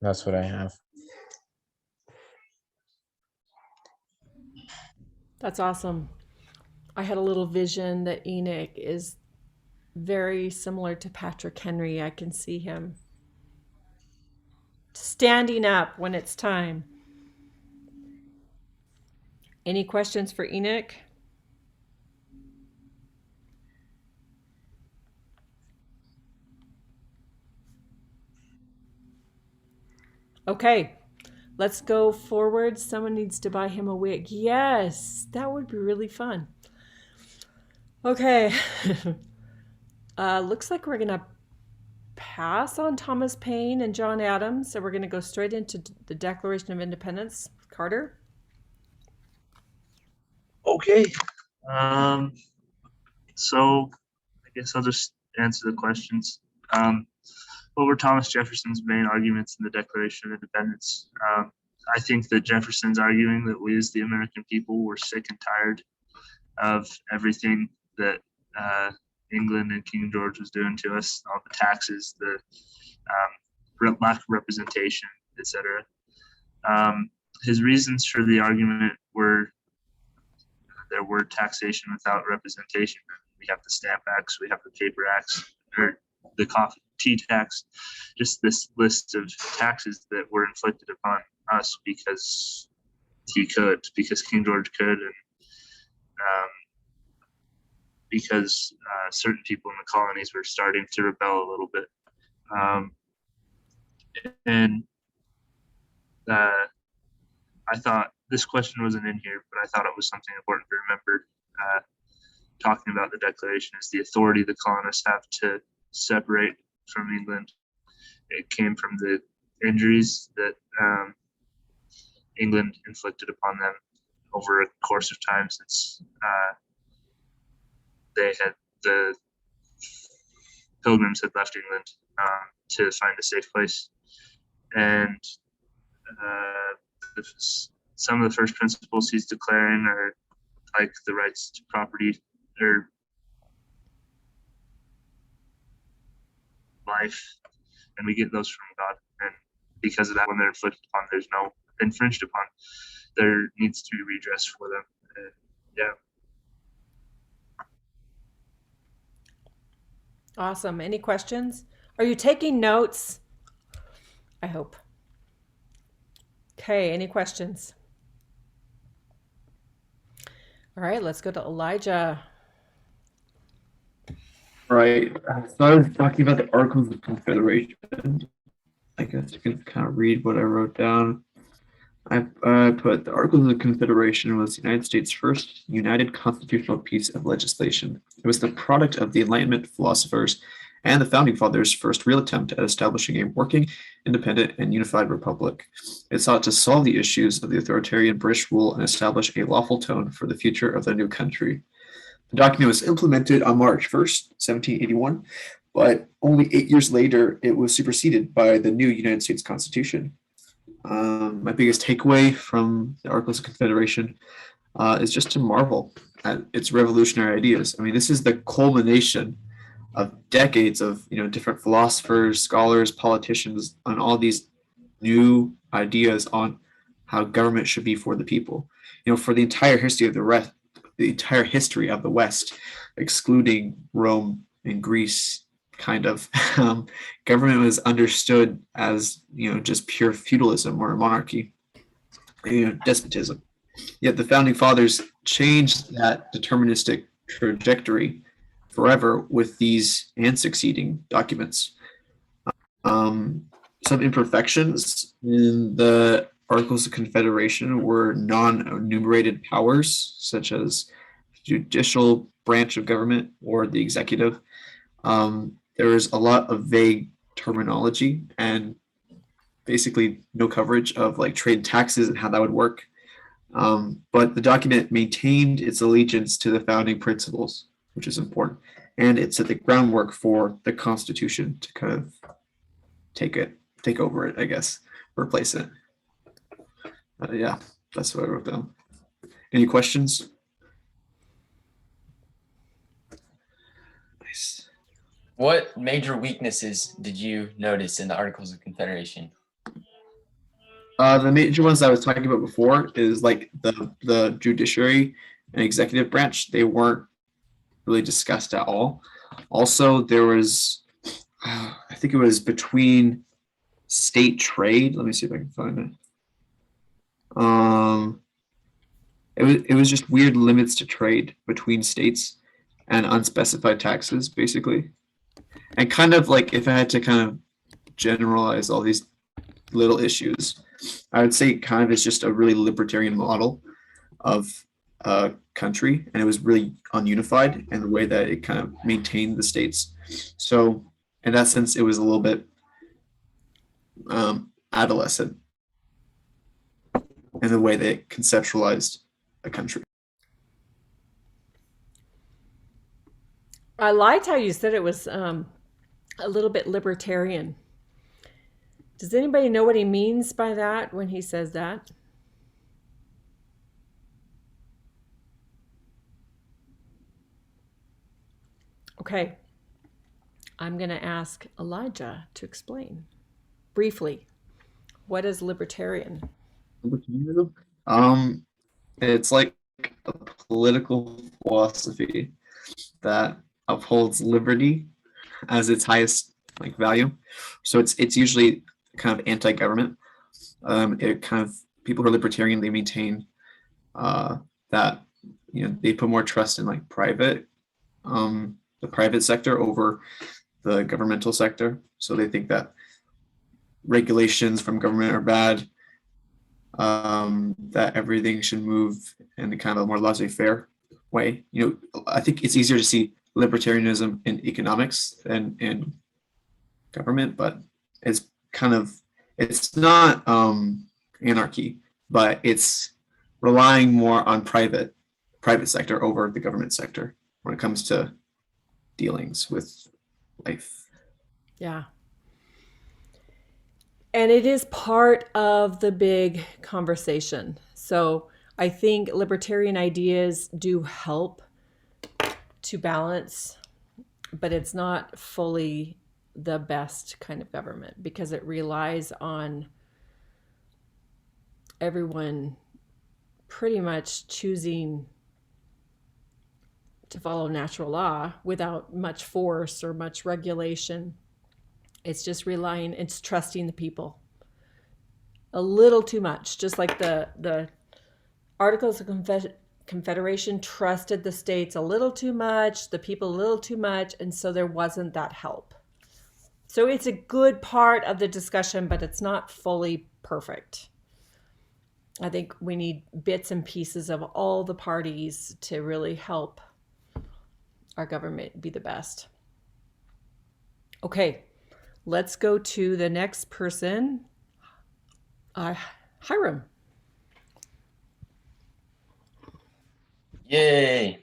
Speaker 3: That's what I have.
Speaker 1: That's awesome. I had a little vision that Enoch is very similar to Patrick Henry. I can see him standing up when it's time. Any questions for Enoch? Okay, let's go forward. Someone needs to buy him a wig. Yes, that would be really fun. Okay. Looks like we're going to pass on Thomas Paine and John Adams. So we're going to go straight into the Declaration of Independence. Carter?
Speaker 2: Okay. So I guess I'll just answer the questions. What were Thomas Jefferson's main arguments in the Declaration of Independence? I think that Jefferson's arguing that we as the American people were sick and tired of everything that England and King George was doing to us, all the taxes, the lack of representation, etc. His reasons for the argument were there were taxation without representation. We have the Stamp Acts, we have the Paper Acts, or the coffee tea tax, just this list of taxes that were inflicted upon us because because King George could, and because certain people in the colonies were starting to rebel a little bit. And I thought this question wasn't in here, but I thought it was something important to remember. Talking about the Declaration is the authority the colonists have to separate from England. It came from the injuries that England inflicted upon them over a course of time since the pilgrims had left England to find a safe place. And some of the first principles he's declaring are like the rights to property or life, and we get those from God. And because of that, when they're inflicted upon, there's no infringed upon. There needs to be redress for them. And yeah.
Speaker 1: Awesome. Any questions? Are you taking notes? I hope. Okay, any questions? All right, let's go to Elijah.
Speaker 6: All right. So I was talking about the Articles of Confederation. I guess you can kind of read what I wrote down. I put the Articles of Confederation was the United States' first united constitutional piece of legislation. It was the product of the Enlightenment philosophers and the Founding Fathers' first real attempt at establishing a working, independent, and unified republic. It sought to solve the issues of the authoritarian British rule and establish a lawful tone for the future of the new country. The document was implemented on March 1st, 1781, but only 8 years later, it was superseded by the new United States Constitution. My biggest takeaway from the Articles of Confederation is just to marvel at its revolutionary ideas. I mean, this is the culmination of decades of different philosophers, scholars, politicians on all these new ideas on how government should be for the people. For the entire history of the West, excluding Rome and Greece, kind of, government was understood as just pure feudalism or monarchy, despotism. Yet the Founding Fathers changed that deterministic trajectory forever with these and succeeding documents. Some imperfections in the Articles of Confederation were non-enumerated powers, such as judicial branch of government or the executive. There was a lot of vague terminology and basically no coverage of like trade taxes and how that would work. But the document maintained its allegiance to the founding principles, which is important. And it set the groundwork for the Constitution to kind of take over it, I guess, replace it. Yeah, that's what I wrote down. Any questions? Nice.
Speaker 10: What major weaknesses did you notice in the Articles of Confederation?
Speaker 6: The major ones I was talking about before is like the judiciary and executive branch. They weren't really discussed at all. Also, there was, I think it was between state trade. Let me see if I can find it. It was just weird limits to trade between states and unspecified taxes, basically. And kind of like if I had to kind of generalize all these little issues, I would say kind of it's just a really libertarian model of a country, and it was really ununified in the way that it kind of maintained the states. So in that sense, it was a little bit adolescent in the way that it conceptualized a country.
Speaker 1: I liked how you said it was a little bit libertarian. Does anybody know what he means by that when he says that? Okay, I'm going to ask Elijah to explain briefly. What is libertarian?
Speaker 6: Libertarianism? It's like a political philosophy that upholds liberty as its highest like value. So it's usually kind of anti-government. It kind of people who are libertarian, they maintain that they put more trust in like the private sector over the governmental sector. So they think that regulations from government are bad, that everything should move in a kind of more laissez-faire way. I think it's easier to see libertarianism in economics than in government, but it's not anarchy, but it's relying more on private sector over the government sector when it comes to dealings with life.
Speaker 1: Yeah. And it is part of the big conversation. So I think libertarian ideas do help to balance, but it's not fully the best kind of government because it relies on everyone pretty much choosing to follow natural law without much force or much regulation. It's just relying, it's trusting the people a little too much, just like the Articles of Confederation trusted the states a little too much, the people a little too much, and so there wasn't that help. So it's a good part of the discussion, but it's not fully perfect. I think we need bits and pieces of all the parties to really help our government be the best. Okay, let's go to the next person. Hiram.
Speaker 10: Yay.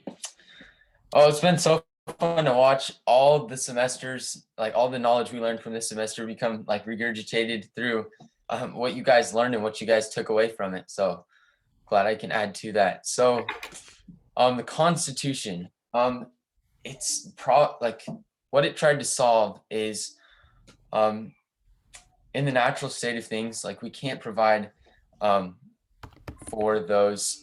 Speaker 10: Oh, it's been so fun to watch all the semesters, like all the knowledge we learned from this semester become like regurgitated through what you guys learned and what you guys took away from it. So glad I can add to that. So the Constitution, it's like what it tried to solve is in the natural state of things, like we can't provide for those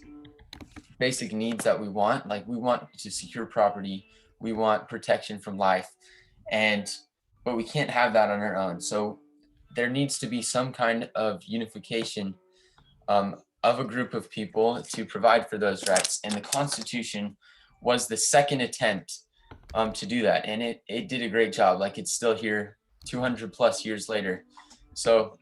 Speaker 10: basic needs that we want. Like we want to secure property, we want protection from life, but we can't have that on our own. So there needs to be some kind of unification of a group of people to provide for those rights. And the Constitution was the second attempt to do that. And it did a great job. Like it's still here 200 plus years later. So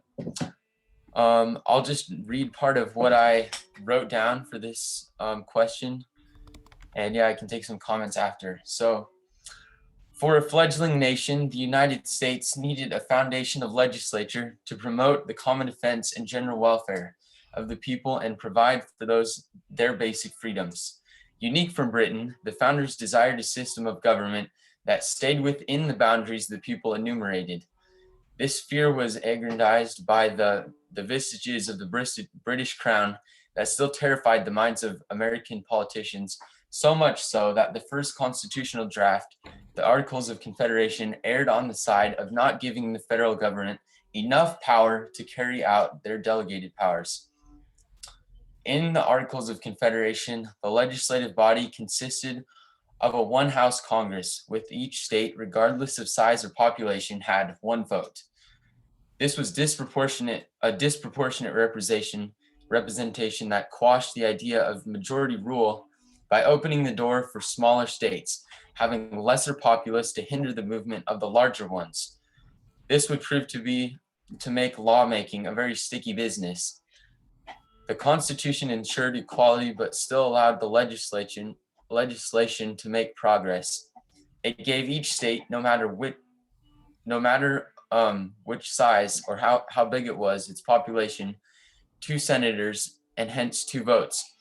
Speaker 10: I'll just read part of what I wrote down for this question. And yeah, I can take some comments after. So for a fledgling nation, the United States needed a foundation of legislature to promote the common defense and general welfare of the people and provide for their basic freedoms. Unique from Britain, the founders desired a system of government that stayed within the boundaries the people enumerated. This fear was aggrandized by the vestiges of the British crown that still terrified the minds of American politicians, so much so that the first constitutional draft, the Articles of Confederation, erred on the side of not giving the federal government enough power to carry out their delegated powers. In the Articles of Confederation, the legislative body consisted of a one-house Congress, with each state, regardless of size or population, had one vote. This was a disproportionate representation that quashed the idea of majority rule by opening the door for smaller states, having lesser populace to hinder the movement of the larger ones. This would prove to make lawmaking a very sticky business. The Constitution ensured equality, but still allowed the legislation to make progress. It gave each state, no matter which size or how big it was, its population, 2 senators and hence 2 votes.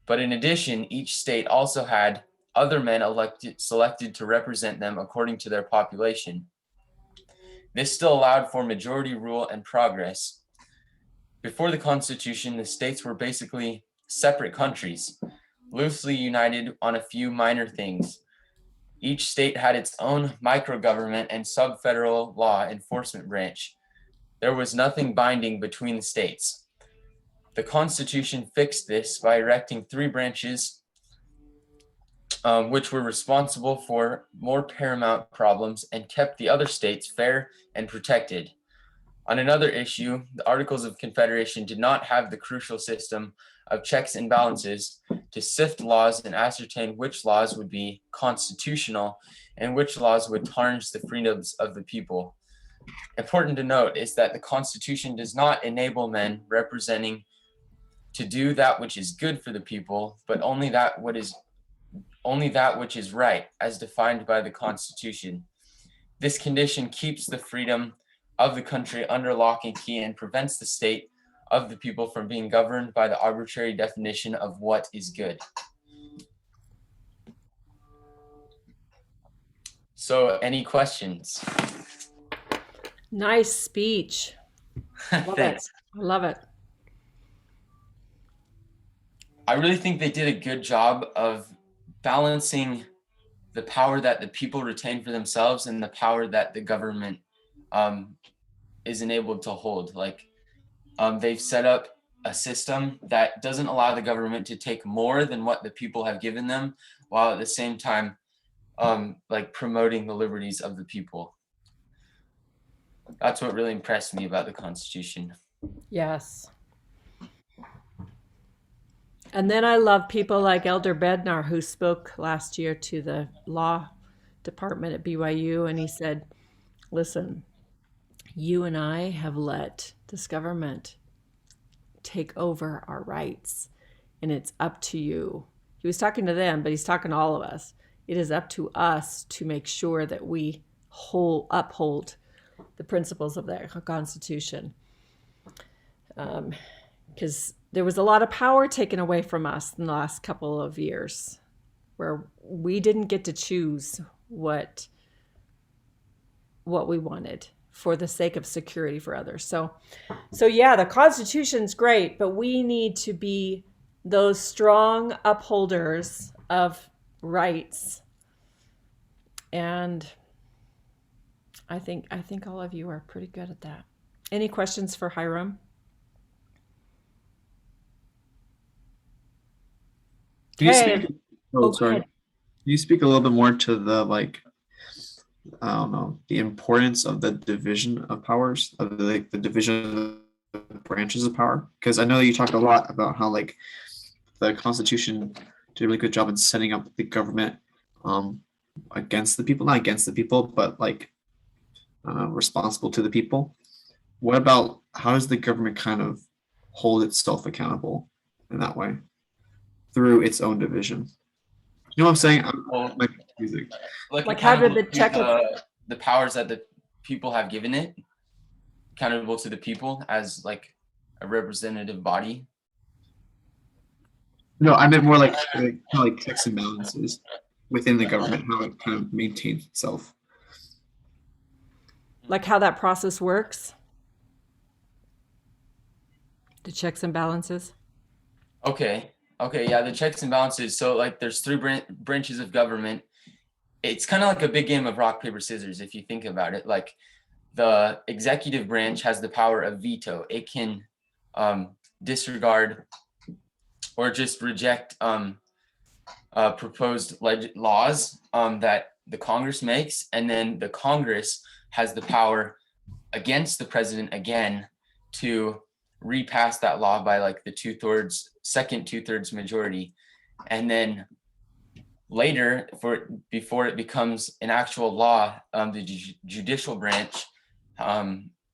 Speaker 10: But in addition, each state also had other men selected to represent them according to their population. This still allowed for majority rule and progress. Before the Constitution, the states were basically separate countries, loosely united on a few minor things. Each state had its own micro-government and sub-federal law enforcement branch. There was nothing binding between the states. The Constitution fixed this by erecting 3 branches, which were responsible for more paramount problems and kept the other states fair and protected. On another issue, the Articles of Confederation did not have the crucial system of checks and balances to sift laws and ascertain which laws would be constitutional and which laws would tarnish the freedoms of the people. Important to note is that the Constitution does not enable men representing to do that which is good for the people, but only that which is right, as defined by the Constitution. This condition keeps the freedom of the country under lock and key and prevents the state of the people from being governed by the arbitrary definition of what is good. So any questions?
Speaker 1: Nice speech. Love
Speaker 10: Thanks.
Speaker 1: it. I love it.
Speaker 10: I really think they did a good job of balancing the power that the people retain for themselves and the power that the government is enabled to hold. Like they've set up a system that doesn't allow the government to take more than what the people have given them, while at the same time like promoting the liberties of the people. That's what really impressed me about the Constitution.
Speaker 1: Yes. And then I love people like Elder Bednar, who spoke last year to the law department at BYU, and he said, listen, you and I have let this government take over our rights, and it's up to you. He was talking to them, but he's talking to all of us. It is up to us to make sure that we uphold the principles of the Constitution. Because there was a lot of power taken away from us in the last couple of years, where we didn't get to choose what we wanted for the sake of security for others. So yeah, the Constitution's great, but we need to be those strong upholders of rights. And I think all of you are pretty good at that. Any questions for Hiram?
Speaker 6: Can you
Speaker 1: Hey.
Speaker 6: speak?
Speaker 1: Oh,
Speaker 6: Oh,
Speaker 1: go
Speaker 6: sorry.
Speaker 1: ahead.
Speaker 6: Can you speak a little bit more to the I don't know, the importance of the division of powers, of the division of the branches of power? Because I know you talked a lot about how like the Constitution did a really good job in setting up the government against the people, not against the people, but like responsible to the people. What about how does the government kind of hold itself accountable in that way through its own division? You know what I'm saying? I'm like confusing.
Speaker 1: Like how did the
Speaker 10: accountable to
Speaker 1: check
Speaker 10: the powers that the people have given it, accountable to the people as like a representative body?
Speaker 6: No, I meant more like kind of like checks and balances within the government, how it kind of maintains itself.
Speaker 1: like how that process works? The checks and balances?
Speaker 10: Okay, yeah, the checks and balances. So like there's three branches of government. It's kind of like a big game of rock, paper, scissors if you think about it. Like the executive branch has the power of veto. It can disregard or just reject proposed laws that the Congress makes, and then the Congress has the power against the president again to repass that law by like the second two-thirds majority. And then later, before it becomes an actual law, the judicial branch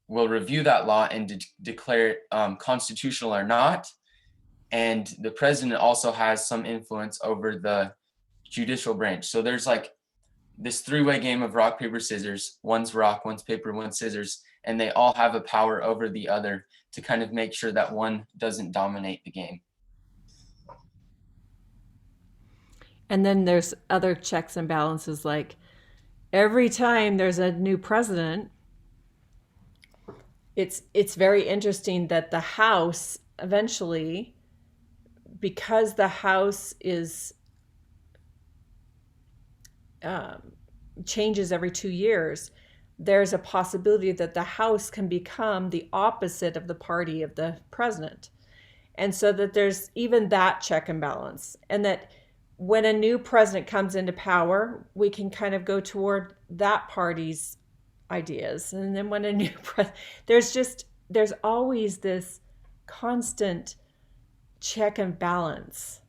Speaker 10: will review that law and declare it constitutional or not. And the president also has some influence over the judicial branch. So there's like this three-way game of rock, paper, scissors. One's rock, one's paper, one's scissors, and they all have a power over the other to kind of make sure that one doesn't dominate the game.
Speaker 1: And then there's other checks and balances, like every time there's a new president, it's very interesting that the House eventually, because the House is changes every 2 years, there's a possibility that the House can become the opposite of the party of the president. And so that there's even that check and balance, and that when a new president comes into power, we can kind of go toward that party's ideas. And then when a new there's always this constant check and balance.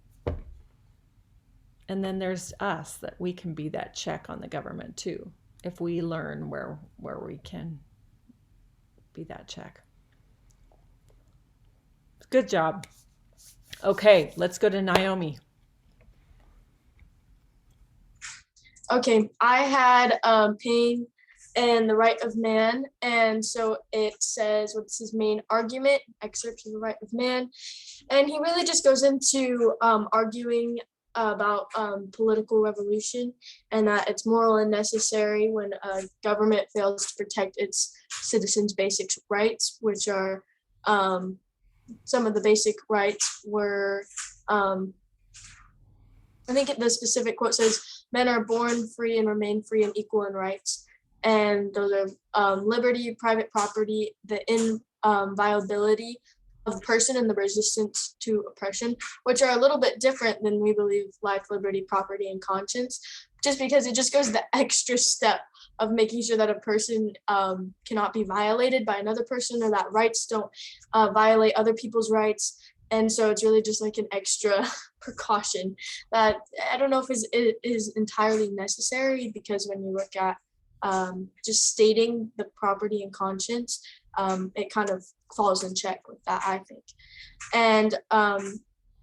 Speaker 1: And then there's us, that we can be that check on the government too, if we learn where we can be that check. Good job. Okay, let's go to Naomi.
Speaker 7: Okay, I had paying and the right of man. And so it says what's his main argument, excerpt from the right of man. And he really just goes into arguing about political revolution and that it's moral and necessary when a government fails to protect its citizens' basic rights, which are some of the basic rights were, I think the specific quote says, men are born free and remain free and equal in rights. And those are liberty, private property, the inviolability of the person, and the resistance to oppression, which are a little bit different than we believe life, liberty, property, and conscience, just because it just goes the extra step of making sure that a person cannot be violated by another person, or that rights don't violate other people's rights. And so it's really just like an extra precaution that I don't know if it is entirely necessary, because when you look at just stating the property and conscience, it kind of falls in check with that, I think. And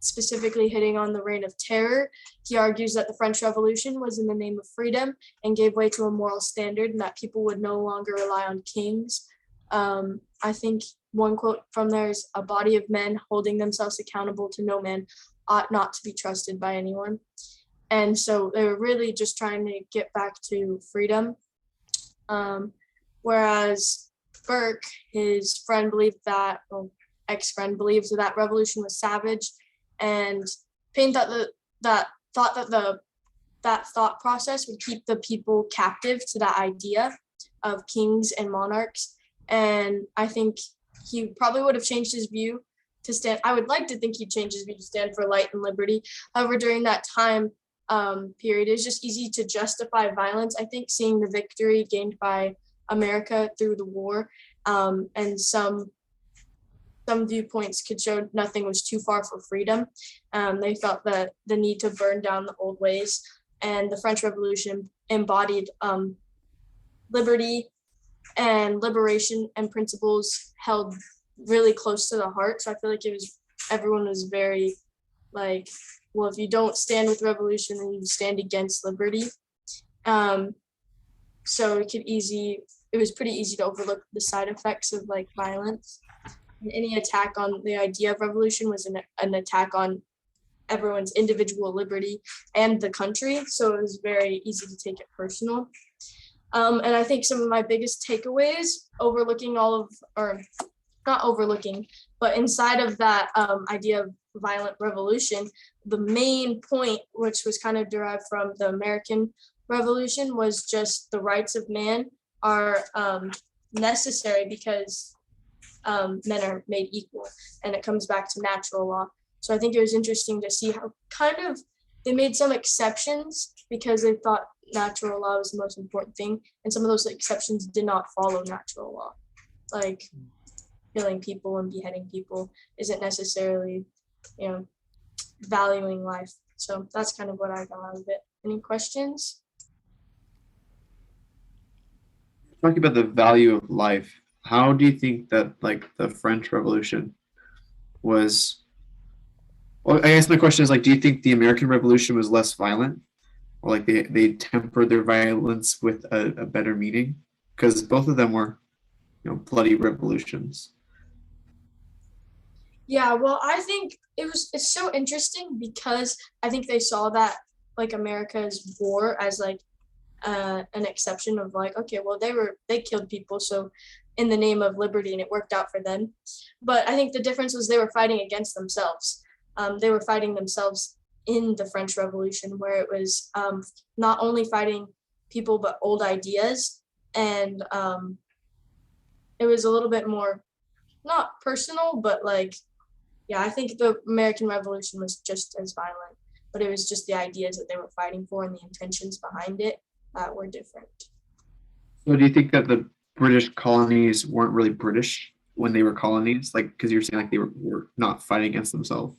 Speaker 7: specifically hitting on the reign of terror, he argues that the French Revolution was in the name of freedom and gave way to a moral standard, and that people would no longer rely on kings. I think one quote from there is, "A body of men holding themselves accountable to no man ought not to be trusted by anyone." And so they were really just trying to get back to freedom. Whereas Burke, his friend, believed that, well, ex-friend, believed that revolution was savage, and Paine thought that thought process would keep the people captive to that idea of kings and monarchs. And I think he probably would have changed his view to stand. I would like to think he changed his view to stand for light and liberty. However, during that time period, it's just easy to justify violence. I think seeing the victory gained by America through the war, and some viewpoints could show nothing was too far for freedom. They felt that the need to burn down the old ways, and the French Revolution embodied liberty and liberation and principles held really close to the heart. So I feel like everyone was very like, well, if you don't stand with revolution, then you stand against liberty. So it was pretty easy to overlook the side effects of like violence. And any attack on the idea of revolution was an attack on everyone's individual liberty and the country. So it was very easy to take it personal. And I think some of my biggest takeaways, not overlooking, but inside of that idea of violent revolution, the main point, which was kind of derived from the American Revolution, was just the rights of man are necessary because men are made equal, and it comes back to natural law. So I think it was interesting to see how kind of they made some exceptions because they thought natural law was the most important thing, and some of those exceptions did not follow natural law, like killing people and beheading people isn't necessarily, valuing life. So that's kind of what I got out of it. Any questions?
Speaker 6: Talking about the value of life, how do you think that like the French Revolution was? Well, I guess my question is like, do you think the American Revolution was less violent, or like they tempered their violence with a better meaning? Because both of them were, bloody revolutions.
Speaker 7: Yeah, well, I think it's so interesting because I think they saw that like America's war as like an exception of like, okay, well, they killed people, so in the name of liberty, and it worked out for them. But I think the difference was they were fighting against themselves. They were fighting themselves in the French Revolution, where it was not only fighting people but old ideas, and it was a little bit more not personal, but like, yeah, I think the American Revolution was just as violent, but it was just the ideas that they were fighting for and the intentions behind it that were different.
Speaker 6: So do you think that the British colonies weren't really British when they were colonies? Like, because you're saying like they were not fighting against themselves.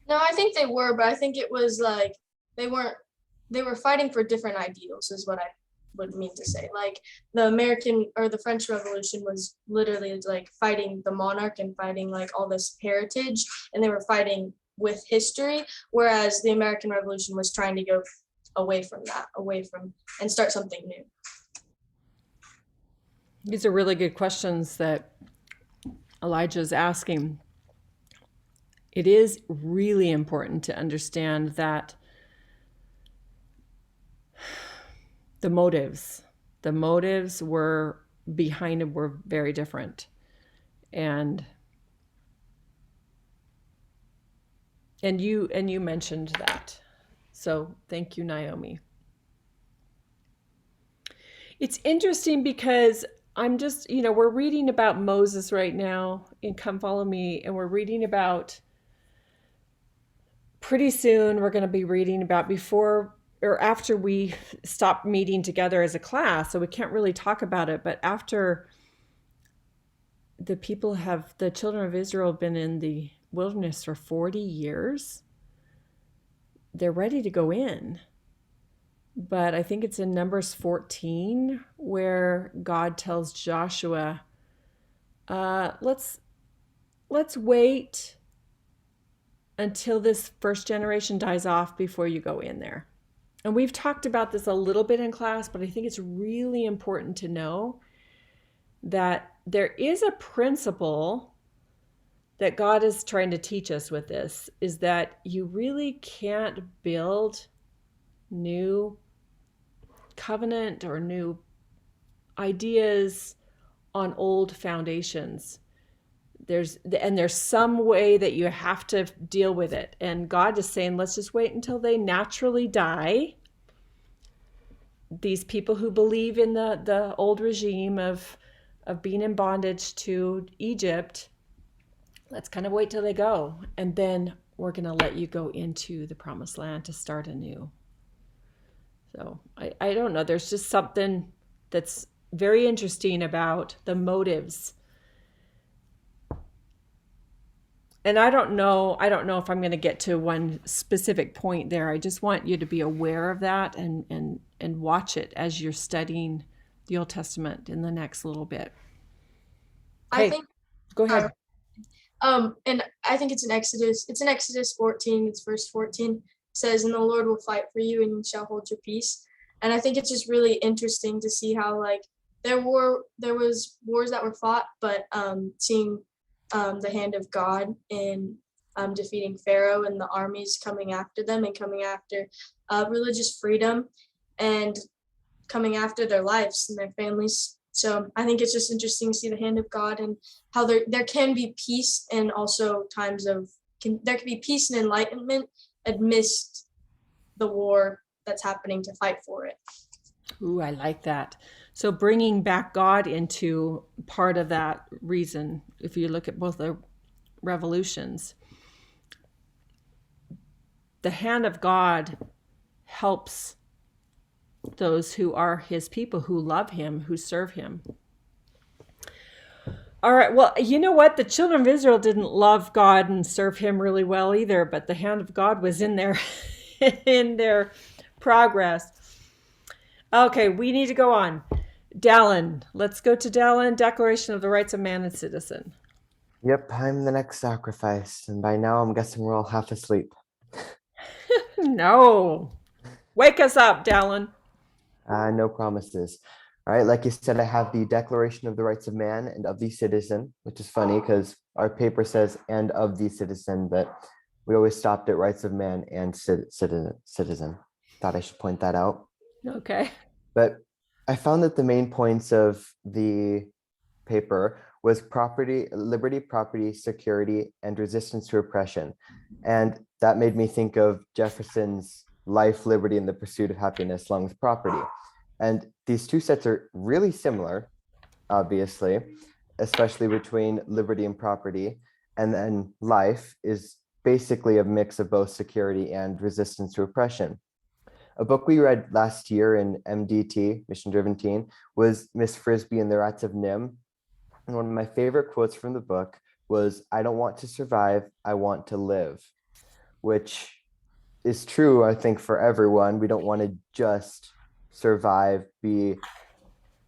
Speaker 7: No, I think they were, but I think it was like they were fighting for different ideals is what I would mean to say. Like the American or the French Revolution was literally like fighting the monarch and fighting like all this heritage, and they were fighting with history, whereas the American Revolution was trying to go away from that, and start something new.
Speaker 1: These are really good questions that Elijah is asking. It is really important to understand that the motives were behind it were very different. And you mentioned that. So thank you, Naomi. It's interesting because I'm just, we're reading about Moses right now in Come Follow Me, and we're reading about, pretty soon we're going to be reading about before or after we stop meeting together as a class, so we can't really talk about it, but after the children of Israel have been in the wilderness for 40 years, they're ready to go in. But I think it's in Numbers 14 where God tells Joshua, let's wait until this first generation dies off before you go in there. And we've talked about this a little bit in class, but I think it's really important to know that there is a principle that God is trying to teach us with this, is that you really can't build new covenant or new ideas on old foundations. There's some way that you have to deal with it. And God is saying, let's just wait until they naturally die. These people who believe in the old regime of being in bondage to Egypt, let's kind of wait till they go. And then we're going to let you go into the promised land to start anew. So I don't know. There's just something that's very interesting about the motives. And I don't know if I'm going to get to one specific point there. I just want you to be aware of that and watch it as you're studying the Old Testament in the next little bit.
Speaker 7: I
Speaker 1: Okay,
Speaker 7: think
Speaker 1: go ahead.
Speaker 7: and I think it's in Exodus 14, it's verse 14, says, and the Lord will fight for you and you shall hold your peace. And I think it's just really interesting to see how like there was wars that were fought, but seeing the hand of God in defeating Pharaoh and the armies coming after them and coming after religious freedom and coming after their lives and their families. So I think it's just interesting to see the hand of God and how there can be peace and also times of there can be peace and enlightenment amidst the war that's happening to fight for it.
Speaker 1: Ooh, I like that. So bringing back God into part of that reason, if you look at both the revolutions, the hand of God helps those who are his people, who love him, who serve him. All right, well, you know what? The children of Israel didn't love God and serve him really well either, but the hand of God was in their in their progress. Okay, we need to go on. Dallin, let's go to Dallin. Declaration of the Rights of Man and Citizen.
Speaker 13: Yep, I'm the next sacrifice, and by now I'm guessing we're all half asleep.
Speaker 1: No. Wake us up, Dallin.
Speaker 13: No promises. All right, like you said, I have the Declaration of the Rights of Man and of the Citizen, which is funny because our paper says and of the citizen, but we always stopped at rights of man and citizen. Thought I should point that out.
Speaker 1: Okay.
Speaker 13: But I found that the main points of the paper was property, liberty, property, security, and resistance to oppression. And that made me think of Jefferson's life, liberty, and the pursuit of happiness along with property. And these two sets are really similar, obviously, especially between liberty and property. And then life is basically a mix of both security and resistance to oppression. A book we read last year in MDT, Mission Driven Teen, was Miss Frisbee and the Rats of Nim. And one of my favorite quotes from the book was, "I don't want to survive, I want to live," which is true, I think, for everyone. We don't want to just survive, be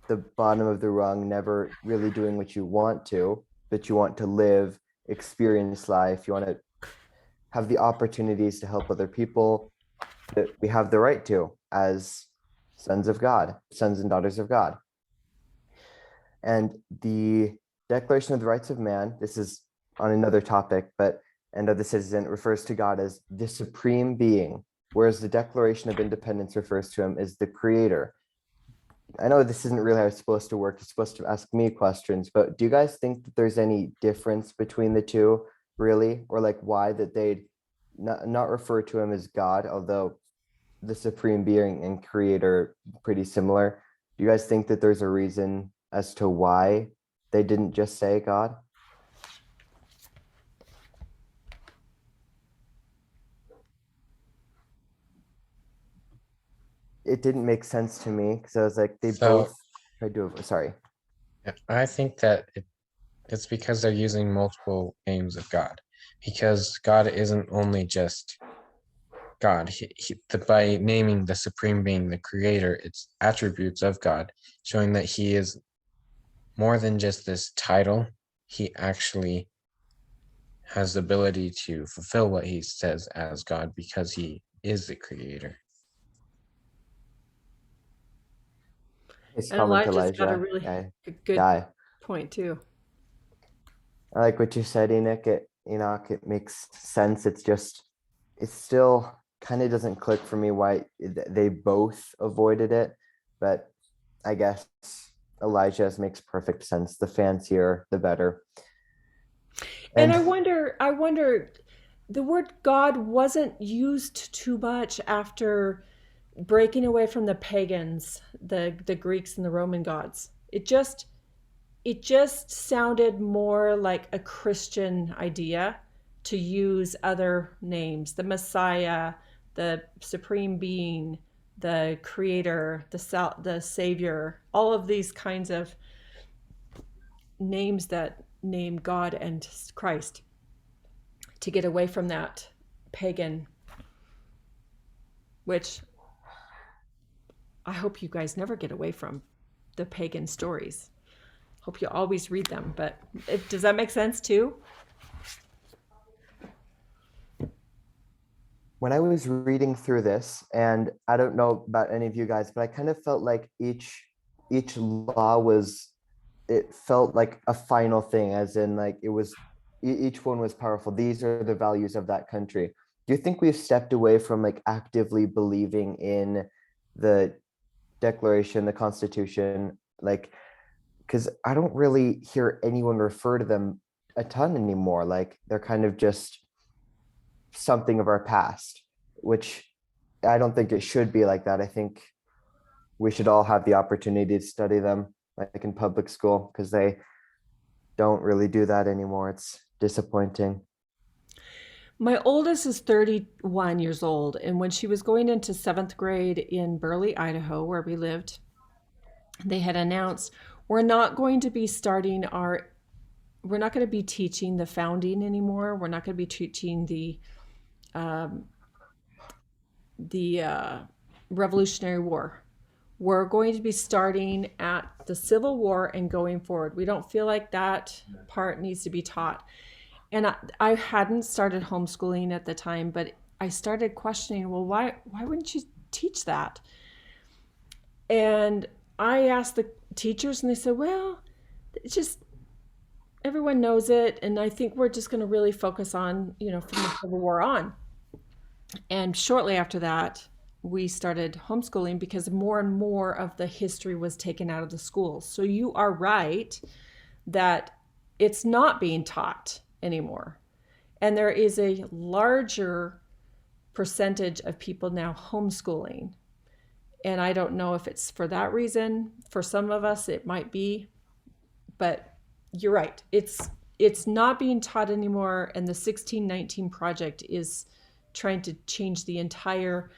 Speaker 13: the bottom of the rung, never really doing what you want to, but you want to live, experience life. You want to have the opportunities to help other people that we have the right to as sons of God, sons and daughters of God. And the Declaration of the Rights of Man, this is on another topic, but and of the citizen refers to God as the supreme being, whereas the Declaration of Independence refers to him as the creator. I know this isn't really how it's supposed to work. You're supposed to ask me questions, but do you guys think that there's any difference between the two, really? Or like why that they'd not refer to him as God, although the supreme being and creator pretty similar? Do you guys think that there's a reason as to why they didn't just say God? It didn't make sense to me because I was like, they
Speaker 3: So
Speaker 13: both tried to. Sorry.
Speaker 3: I think that it's because they're using multiple names of God, because God isn't only just God. By naming the supreme being the creator, it's attributes of God, showing that he is more than just this title. He actually has the ability to fulfill what he says as God because he is the creator.
Speaker 13: His
Speaker 1: And
Speaker 13: comment,
Speaker 1: Elijah's got a
Speaker 13: Elijah.
Speaker 1: really
Speaker 13: Yeah.
Speaker 1: good
Speaker 13: Yeah.
Speaker 1: point too.
Speaker 13: I like what you said, Enoch. It makes sense. It's still kind of doesn't click for me why they both avoided it, but I guess Elijah's makes perfect sense. The fancier, the better.
Speaker 1: And I wonder, the word God wasn't used too much after breaking away from the pagans, the Greeks and the Roman gods. It just sounded more like a Christian idea to use other names, the Messiah, the supreme being, the creator, the savior, all of these kinds of names that name God and Christ, to get away from that pagan, which I hope you guys never get away from the pagan stories. Hope you always read them, but does that make sense too?
Speaker 13: When I was reading through this, and I don't know about any of you guys, but I kind of felt like each law it felt like a final thing, as in like it was each one was powerful. These are the values of that country. Do you think we've stepped away from like actively believing in the Declaration, the Constitution, like, because I don't really hear anyone refer to them a ton anymore. Like they're kind of just something of our past, which I don't think it should be like that. I think we should all have the opportunity to study them like in public school, because they don't really do that anymore. It's disappointing.
Speaker 1: My oldest is 31 years old, and when she was going into 7th grade in Burley, Idaho, where we lived, they had announced we're not going to be teaching the founding anymore. We're not going to be teaching the Revolutionary War. We're going to be starting at the Civil War and going forward. We don't feel like that part needs to be taught. And I hadn't started homeschooling at the time, but I started questioning, well, why wouldn't you teach that? And I asked the teachers, and they said, well, it's just everyone knows it, and I think we're just going to really focus on, from the Civil War on. And shortly after that, we started homeschooling because more and more of the history was taken out of the schools. So you are right that it's not being taught anymore. And there is a larger percentage of people now homeschooling. And I don't know if it's for that reason. For some of us, it might be. But you're right. It's not being taught anymore. And the 1619 project is trying to change the entire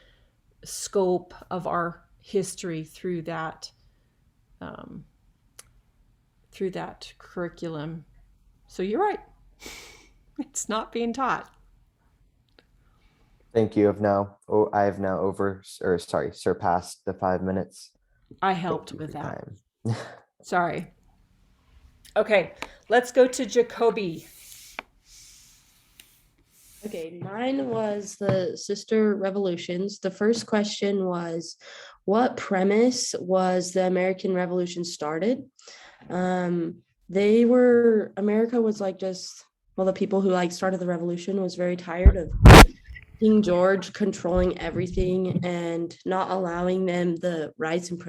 Speaker 1: scope of our history through that curriculum. So you're right. It's not being taught.
Speaker 13: Thank you. I have now surpassed the 5 minutes.
Speaker 1: I helped with that. Sorry. Okay, let's go to Jacoby.
Speaker 14: Okay, mine was the sister revolutions. The first question was, what premise was the American Revolution started? America was like just, well, the people who like started the revolution was very tired of King George controlling everything and not allowing them the rights and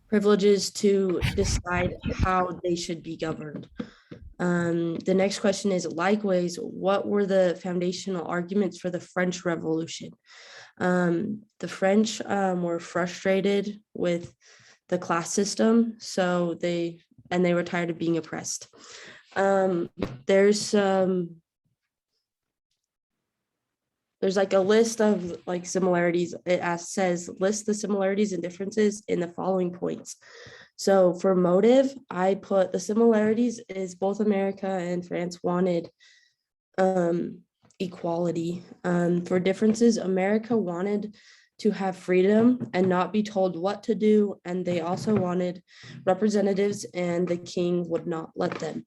Speaker 14: privileges to decide how they should be governed. The next question is, likewise, what were the foundational arguments for the French Revolution? The French were frustrated with the class system, so they were tired of being oppressed. There's like a list of like similarities. Says list the similarities and differences in the following points. So for motive, I put the similarities is both America and France wanted equality. For differences, America wanted to have freedom and not be told what to do, and they also wanted representatives, and the king would not let them.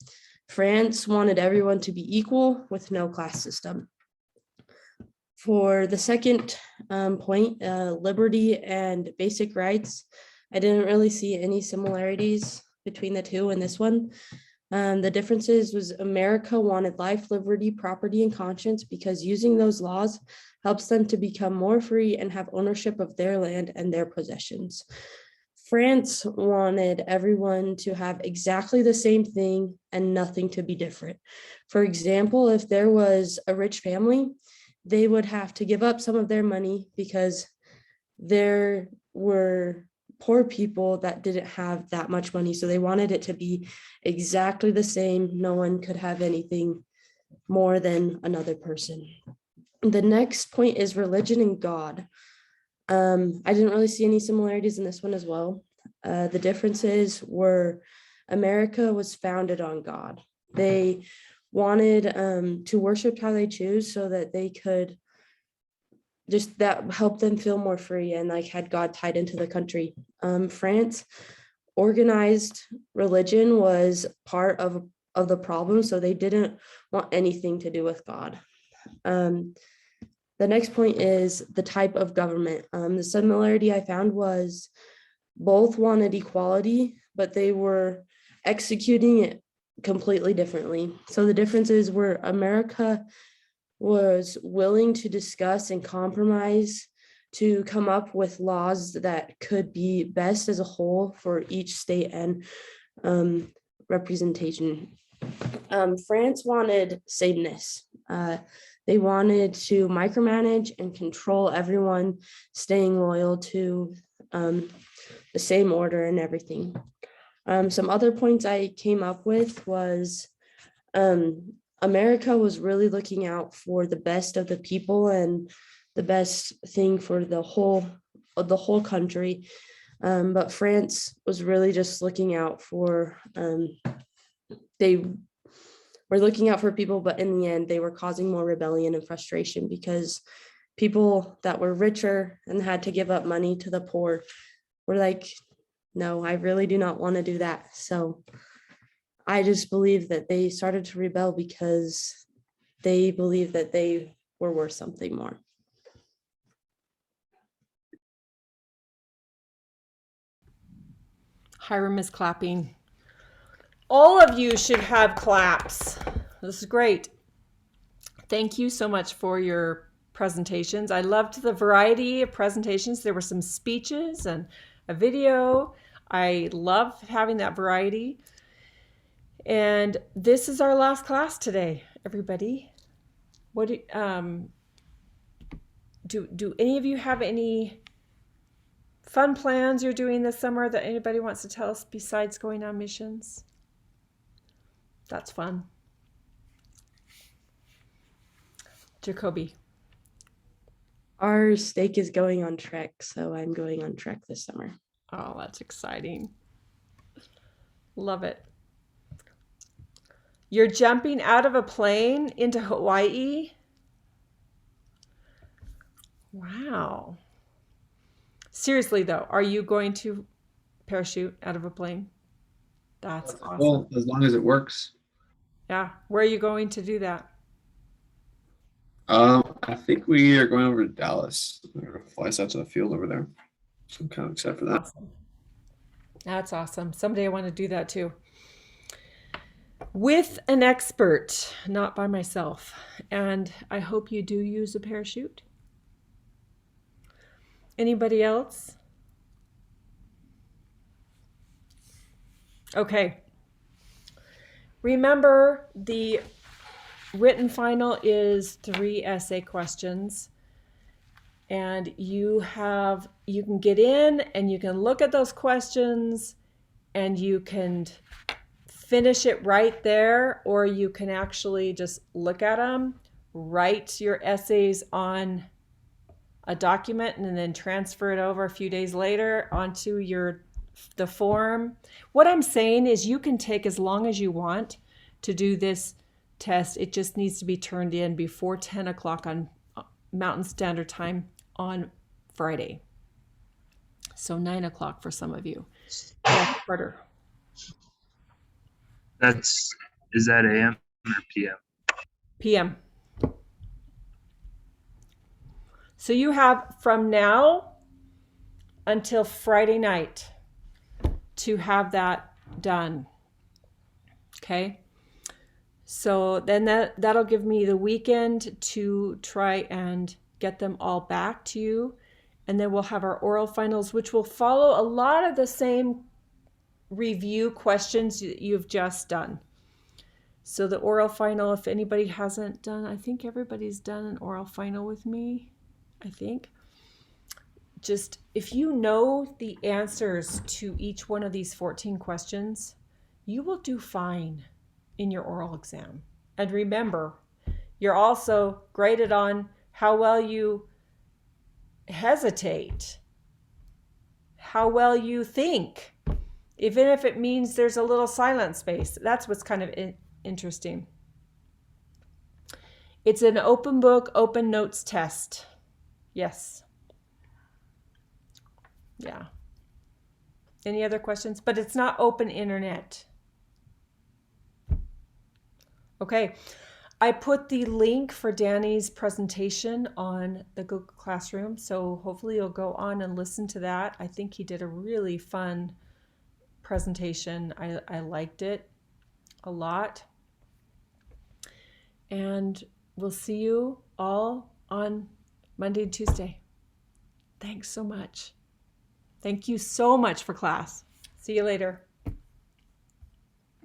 Speaker 14: France wanted everyone to be equal with no class system. For the second point, liberty and basic rights, I didn't really see any similarities between the two in this one. The differences was America wanted life, liberty, property, and conscience because using those laws helps them to become more free and have ownership of their land and their possessions. France wanted everyone to have exactly the same thing and nothing to be different. For example, if there was a rich family, they would have to give up some of their money because there were poor people that didn't have that much money. So they wanted it to be exactly the same. No one could have anything more than another person. The next point is religion and God. I didn't really see any similarities in this one as well. The differences were America was founded on God. They wanted to worship how they choose so that they could just that helped them feel more free and like had God tied into the country. France organized religion was part of the problem, so they didn't want anything to do with God. The next point is the type of government. The similarity I found was both wanted equality, but they were executing it completely differently. So the differences were America was willing to discuss and compromise to come up with laws that could be best as a whole for each state and representation. France wanted sameness. They wanted to micromanage and control everyone, staying loyal to the same order and everything. Some other points I came up with was America was really looking out for the best of the people and the best thing for the whole country. But France was really just looking out for, they were looking out for people, but in the end, they were causing more rebellion and frustration because people that were richer and had to give up money to the poor were like, no, I really do not want to do that. So I just believe that they started to rebel because they believed that they were worth something more.
Speaker 1: Hiram is clapping. All of you should have claps. This is great. Thank you so much for your presentations. I loved the variety of presentations. There were some speeches and a video. I love having that variety. And this is our last class today, everybody. What do any of you have any fun plans you're doing this summer that anybody wants to tell us besides going on missions? That's fun. Jacoby.
Speaker 14: Our stake is going on trek, so I'm going on trek this summer.
Speaker 1: Oh, that's exciting. Love it. You're jumping out of a plane into Hawaii? Wow. Seriously, though, are you going to parachute out of a plane? That's awesome.
Speaker 6: Well, as long as it works.
Speaker 1: Yeah. Where are you going to do that?
Speaker 6: I think we are going over to Dallas. We're going to fly us out to the field over there. So I'm kind of excited for that.
Speaker 1: Awesome. That's awesome. Someday I want to do that too. With an expert, not by myself. And I hope you do use a parachute. Anybody else? Okay. Remember, the written final is 3 essay questions. And you can get in and you can look at those questions and you can finish it right there, or you can actually just look at them, write your essays on a document, and then transfer it over a few days later onto the form. What I'm saying is you can take as long as you want to do this test. It just needs to be turned in before 10 o'clock on Mountain Standard Time on Friday. So 9 o'clock for some of you. Yeah, Carter.
Speaker 2: Is that AM or PM?
Speaker 1: PM. So you have from now until Friday night to have that done. Okay. So then that'll give me the weekend to try and get them all back to you. And then we'll have our oral finals, which will follow a lot of the same review questions you've just done. So the oral final, if anybody hasn't done, I think everybody's done an oral final with me, I think. Just if you know the answers to each one of these 14 questions, you will do fine in your oral exam. And remember, you're also graded on how well you hesitate, how well you think, even if it means there's a little silent space. That's what's kind of interesting. It's an open book, open notes test. Yes. Yeah. Any other questions? But it's not open internet. Okay. I put the link for Danny's presentation on the Google Classroom, so hopefully you'll go on and listen to that. I think he did a really fun presentation. I liked it a lot. And we'll see you all on Monday and Tuesday. Thanks so much. Thank you so much for class. See you later.